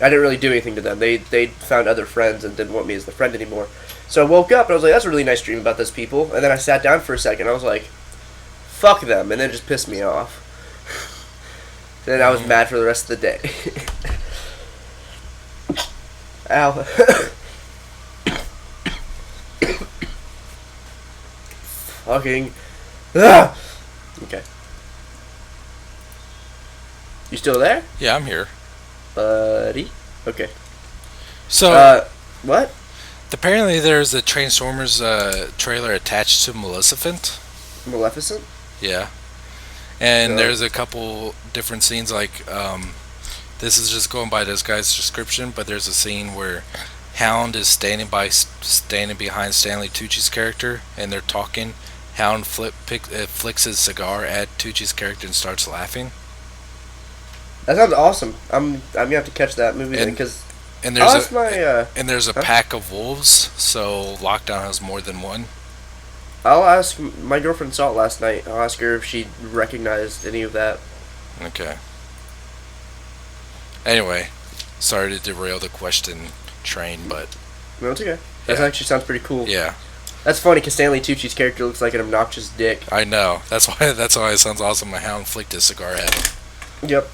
didn't really do anything to them. They found other friends and didn't want me as the friend anymore. So I woke up and I was like, that's a really nice dream about those people. And then I sat down for a second. I was like, fuck them. And then it just pissed me off. Then I was mad for the rest of the day. Ow. Fucking. Ah! Okay. You still there? Yeah, I'm here. Buddy? Okay. So, what? apparently there's a Transformers trailer attached to Maleficent. Maleficent? Yeah. And So- there's a couple different scenes, like, this is just going by this guy's description, but there's a scene where Hound is standing behind Stanley Tucci's character, and they're talking. Hound flicks his cigar at Tucci's character and starts laughing. That sounds awesome. I'm gonna have to catch that movie then And because and I'll there's ask my a huh? pack of wolves, so Lockdown has more than one. I'll ask my girlfriend saw it last night. I'll ask her if she recognized any of that. Okay. Anyway, sorry to derail the question train, but No, it's okay. That yeah, actually sounds pretty cool. yeah, That's funny because Stanley Tucci's character looks like an obnoxious dick. I know. That's why it sounds awesome. My hound flicked his cigar at him. Yep.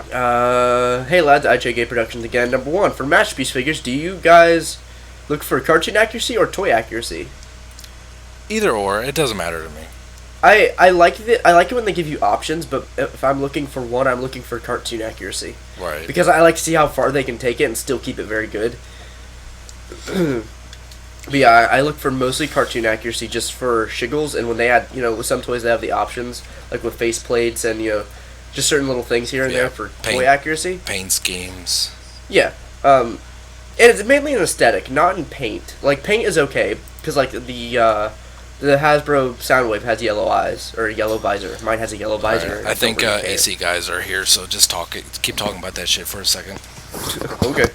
Hey lads, IJG Productions again. Number one, for Masterpiece figures, do you guys look for cartoon accuracy or toy accuracy? Either or, it doesn't matter to me. I like it. I like it when they give you options, but if I'm looking for one, I'm looking for cartoon accuracy Right. because I like to see how far they can take it and still keep it very good. But yeah, I look for mostly cartoon accuracy just for shiggles, and when they add, with some toys they have the options, like with face plates and just certain little things here and Yeah, there for paint. toy accuracy. Paint schemes. Yeah, and it's mainly an aesthetic, not in paint. Like paint is okay because like the Hasbro Soundwave has yellow eyes or a yellow visor. Mine has a yellow visor. Right. I think AC guys are here, so just keep talking about that shit for a second. Okay.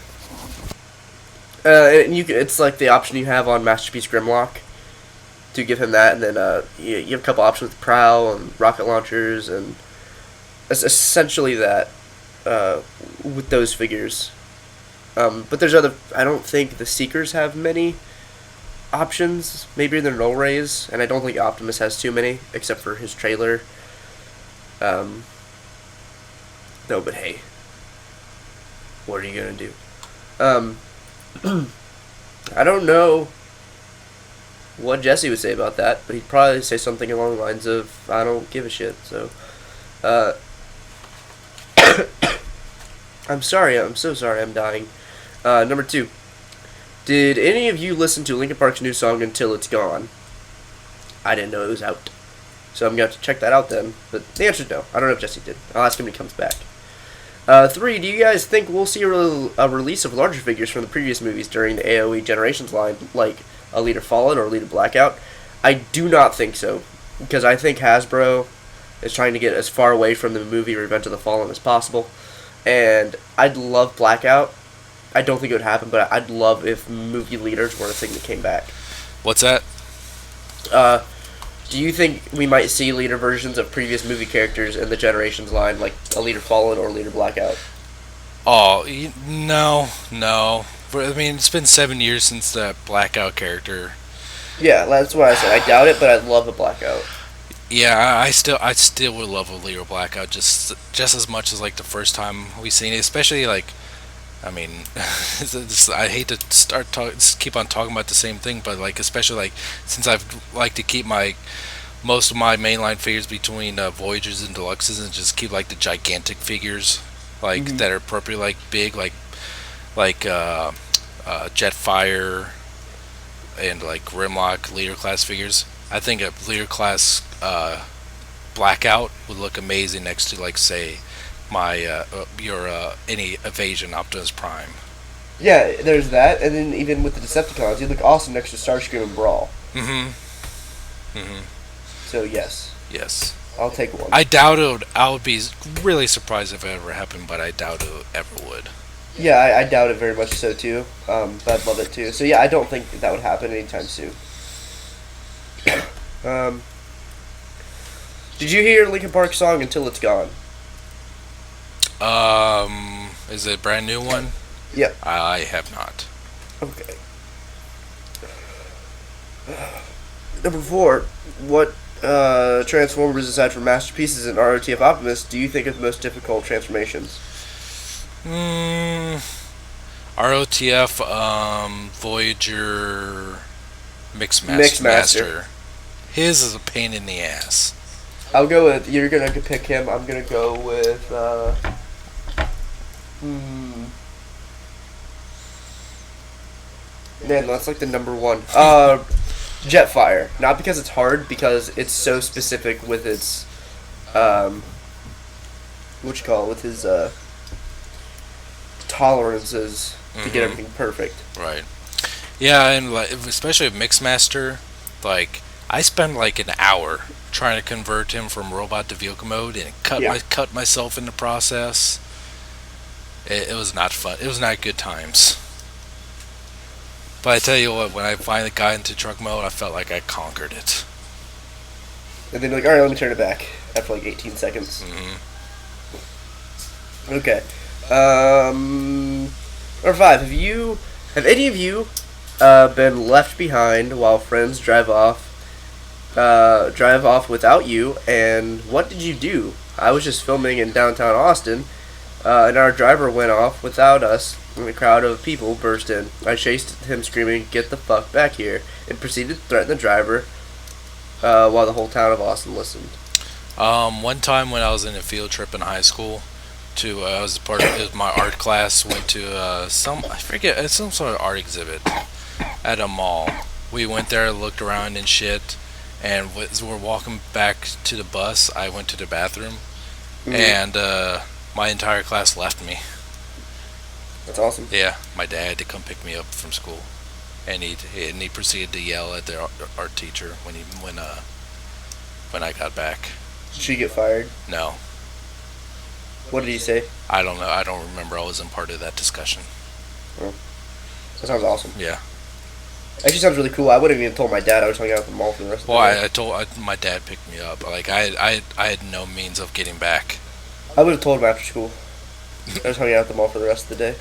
And it's like the option you have on Masterpiece Grimlock to give him that, and then you have a couple options with Prowl and rocket launchers, and it's essentially that with those figures. But there's other. I don't think the Seekers have many options. Maybe they're null rays, and I don't think Optimus has too many, except for his trailer. No, but hey, what are you gonna do? I don't know what Jesse would say about that, but he'd probably say something along the lines of, I don't give a shit, so, I'm sorry, I'm so sorry, I'm dying. Number two, did any of you listen to Linkin Park's new song, Until It's Gone? I didn't know it was out, so I'm gonna have to check that out then, but the answer's no. I don't know if Jesse did. I'll ask him when he comes back. Three, do you guys think we'll see a release of larger figures from the previous movies during the AOE Generations line, like a Leader Fallen or a Leader Blackout? I do not think so, because I think Hasbro is trying to get as far away from the movie Revenge of the Fallen as possible, and I'd love Blackout. I don't think it would happen, but I'd love if movie leaders were a thing that came back. What's that? Do you think we might see leader versions of previous movie characters in the Generations line, like a Leader Fallen or a Leader Blackout? Oh, no. I mean, it's been 7 years since that Blackout character. Yeah, that's what I said. I doubt it, but I'd love a Blackout. Yeah, I still would love a Leo Blackout just as much as like the first time we seen it, especially like. I mean, I hate to keep on talking about the same thing, but like especially like since I've like to keep most of my mainline figures between Voyagers and Deluxes, and just keep like the gigantic figures like that are appropriate, like big, like Jetfire and like Grimlock leader class figures. I think a leader class Blackout would look amazing next to like say your any Evasion Optimus Prime. Yeah, there's that, and then even with the Decepticons, you look awesome next to Starscream and Brawl. So yes, Yes. I'll take one. I doubt it. I would be really surprised if it ever happened, but I doubt it ever would. Yeah, I doubt it very much so too. But I'd love it too. So yeah, I don't think that would happen anytime soon. Did you hear Linkin Park song Until It's Gone? Is it a brand new one? Yep. I have not. Okay. Number 4, what Transformers aside from Masterpieces and ROTF Optimus do you think are the most difficult transformations? ROTF, Voyager, Mixmaster. His is a pain in the ass. I'll go with, you're gonna pick him, I'm gonna go with, man, that's like the number one. Jetfire. Not because it's hard, because it's so specific with its, with his, tolerances to get everything perfect. Right. Yeah, and like especially with Mixmaster, like I spent like an hour trying to convert him from robot to vehicle mode, and Yeah. cut myself in the process. It was not fun. It was not good times. But I tell you what, when I finally got into truck mode, I felt like I conquered it. And then you're like, all right, let me turn it back after like 18 seconds. Okay. Number 5. Have any of you been left behind while friends drive off without you? And what did you do? I was just filming in downtown Austin, and our driver went off without us, and a crowd of people burst in. I chased him screaming, "Get the fuck back here," and proceeded to threaten the driver while the whole town of Austin listened. One time when I was in a field trip in high school, I was part of it was my art class. Went to some sort of art exhibit at a mall. We went there, looked around and shit, and as we're walking back to the bus, I went to the bathroom, and my entire class left me. That's awesome. Yeah, my dad had to come pick me up from school, and he proceeded to yell at the art teacher when I got back. Did she get fired? No, What did he say? I don't know. I don't remember. I wasn't part of that discussion. That sounds awesome. Yeah. Actually, sounds really cool. I wouldn't have even told my dad I was hanging out at the mall for the rest Well, of the day. I told my dad picked me up. Like I had no means of getting back. I would have told him after school. I was hanging out at the mall for the rest of the day.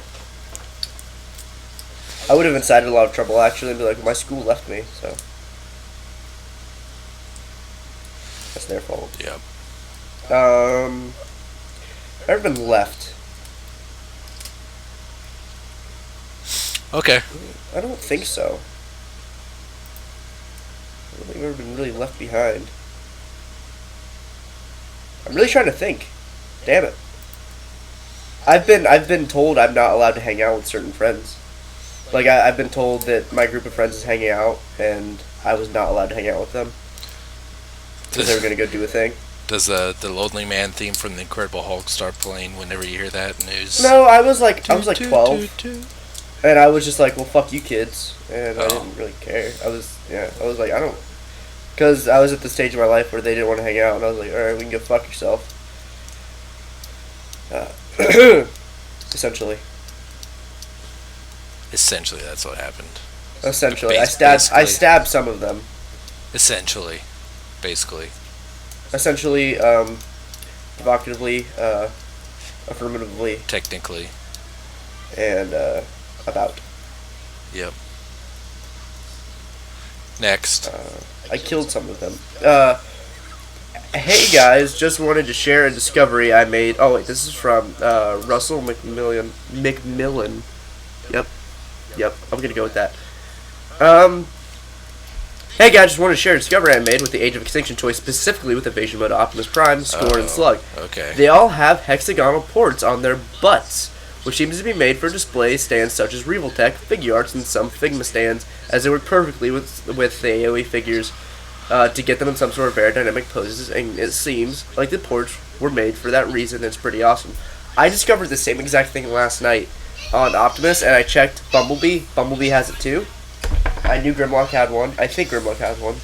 I would have incited a lot of trouble, actually, and be like, my school left me, so. That's their fault. Yep. I've been left. Okay. I don't think so. I don't think I've ever been really left behind. I'm really trying to think. Damn it. I've been told I'm not allowed to hang out with certain friends. Like I've been told that my group of friends is hanging out, and I was not allowed to hang out with them because they were gonna go do a thing. Does the Lonely Man theme from the Incredible Hulk start playing whenever you hear that news? No, I was like 12, and I was just like, well, fuck you kids, and I didn't really care. I was like, I don't, because I was at the stage of my life where they didn't want to hang out, and I was like, all right, we can go fuck yourself. Essentially. Essentially, that's what happened. Essentially, Basically. I stabbed some of them. Essentially. Basically. Essentially, provocatively, affirmatively, Technically. and about. Yep. Next. I killed some of them. Hey guys, just wanted to share a discovery I made. Oh wait, this is from Russell McMillan. Yep, I'm gonna go with that. Hey guys, just wanted to share a discovery I made with the Age of Extinction toy, specifically with Evasion Mode, Optimus Prime, Scorn, and Slug. Okay. They all have hexagonal ports on their butts, which seems to be made for display stands such as Revoltech, Figuarts, and some Figma stands, as they work perfectly with the AoE figures to get them in some sort of aerodynamic poses, and it seems like the ports were made for that reason. It's pretty awesome. I discovered the same exact thing last night on Optimus, and I checked Bumblebee. Bumblebee has it too. I knew Grimlock had one. I think Grimlock has one.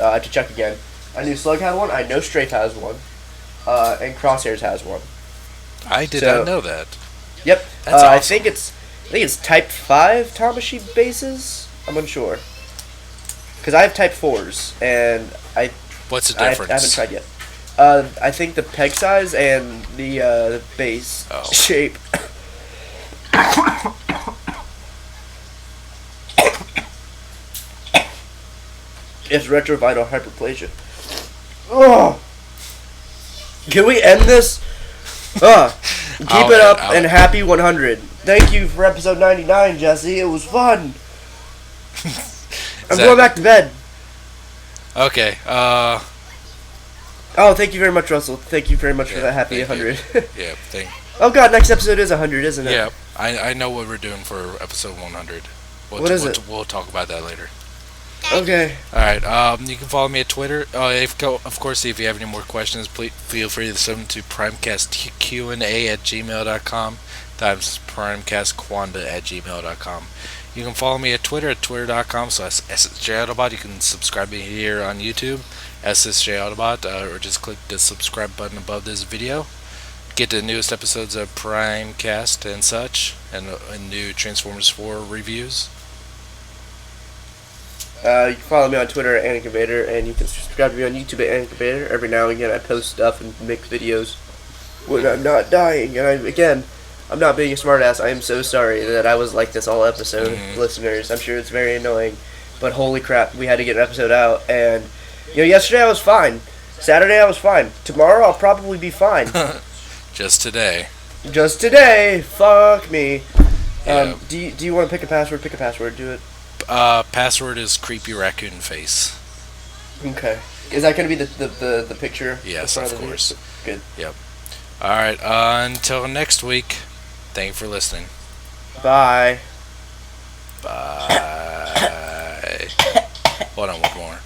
I have to check again. I knew Slug had one. I know Strafe has one. And Crosshairs has one. I did not know that. Yep. That's I awesome. think it's Type 5 Tamashii bases. I'm unsure. Because I have Type 4s, and What's the I difference? haven't tried yet. I think the peg size and the base shape. It's retrovital hyperplasia. Oh, can we end this? Keep it up and happy 100. Thank you for episode 99, Jesse. It was fun. I'm going back to bed. Okay. Oh, thank you very much, Russell. Thank you very much for that happy 100. Yeah. Oh god, next episode is 100, isn't it? Yeah. I know what we're doing for episode 100. What is it? We'll talk about that later. Okay. All right. You can follow me at Twitter. Of course, if you have any more questions, please feel free to send them to primecastqa@gmail.com. That's primecastquanda@gmail.com. You can follow me at Twitter at twitter.com/ssjautobot. You can subscribe me here on YouTube, ssjautobot, or just click the subscribe button above this video. Get the newest episodes of Primecast and such, and new Transformers 4 reviews. You can follow me on Twitter at Incubator, and you can subscribe to me on YouTube at Incubator. Every now and again, I post stuff and make videos when I'm not dying. And I'm not being a smartass. I am so sorry that I was like this all episode, listeners. I'm sure it's very annoying, but holy crap, we had to get an episode out. And yesterday I was fine. Saturday I was fine. Tomorrow I'll probably be fine. Just today. Just today, fuck me. Yeah. Do you want to pick a password? Pick a password. Do it. Password is creepy raccoon face. Okay. Is that going to be the picture? Yes, of course. Good. Yep. All right. Until next week. Thank you for listening. Bye. Bye. Hold on, one more.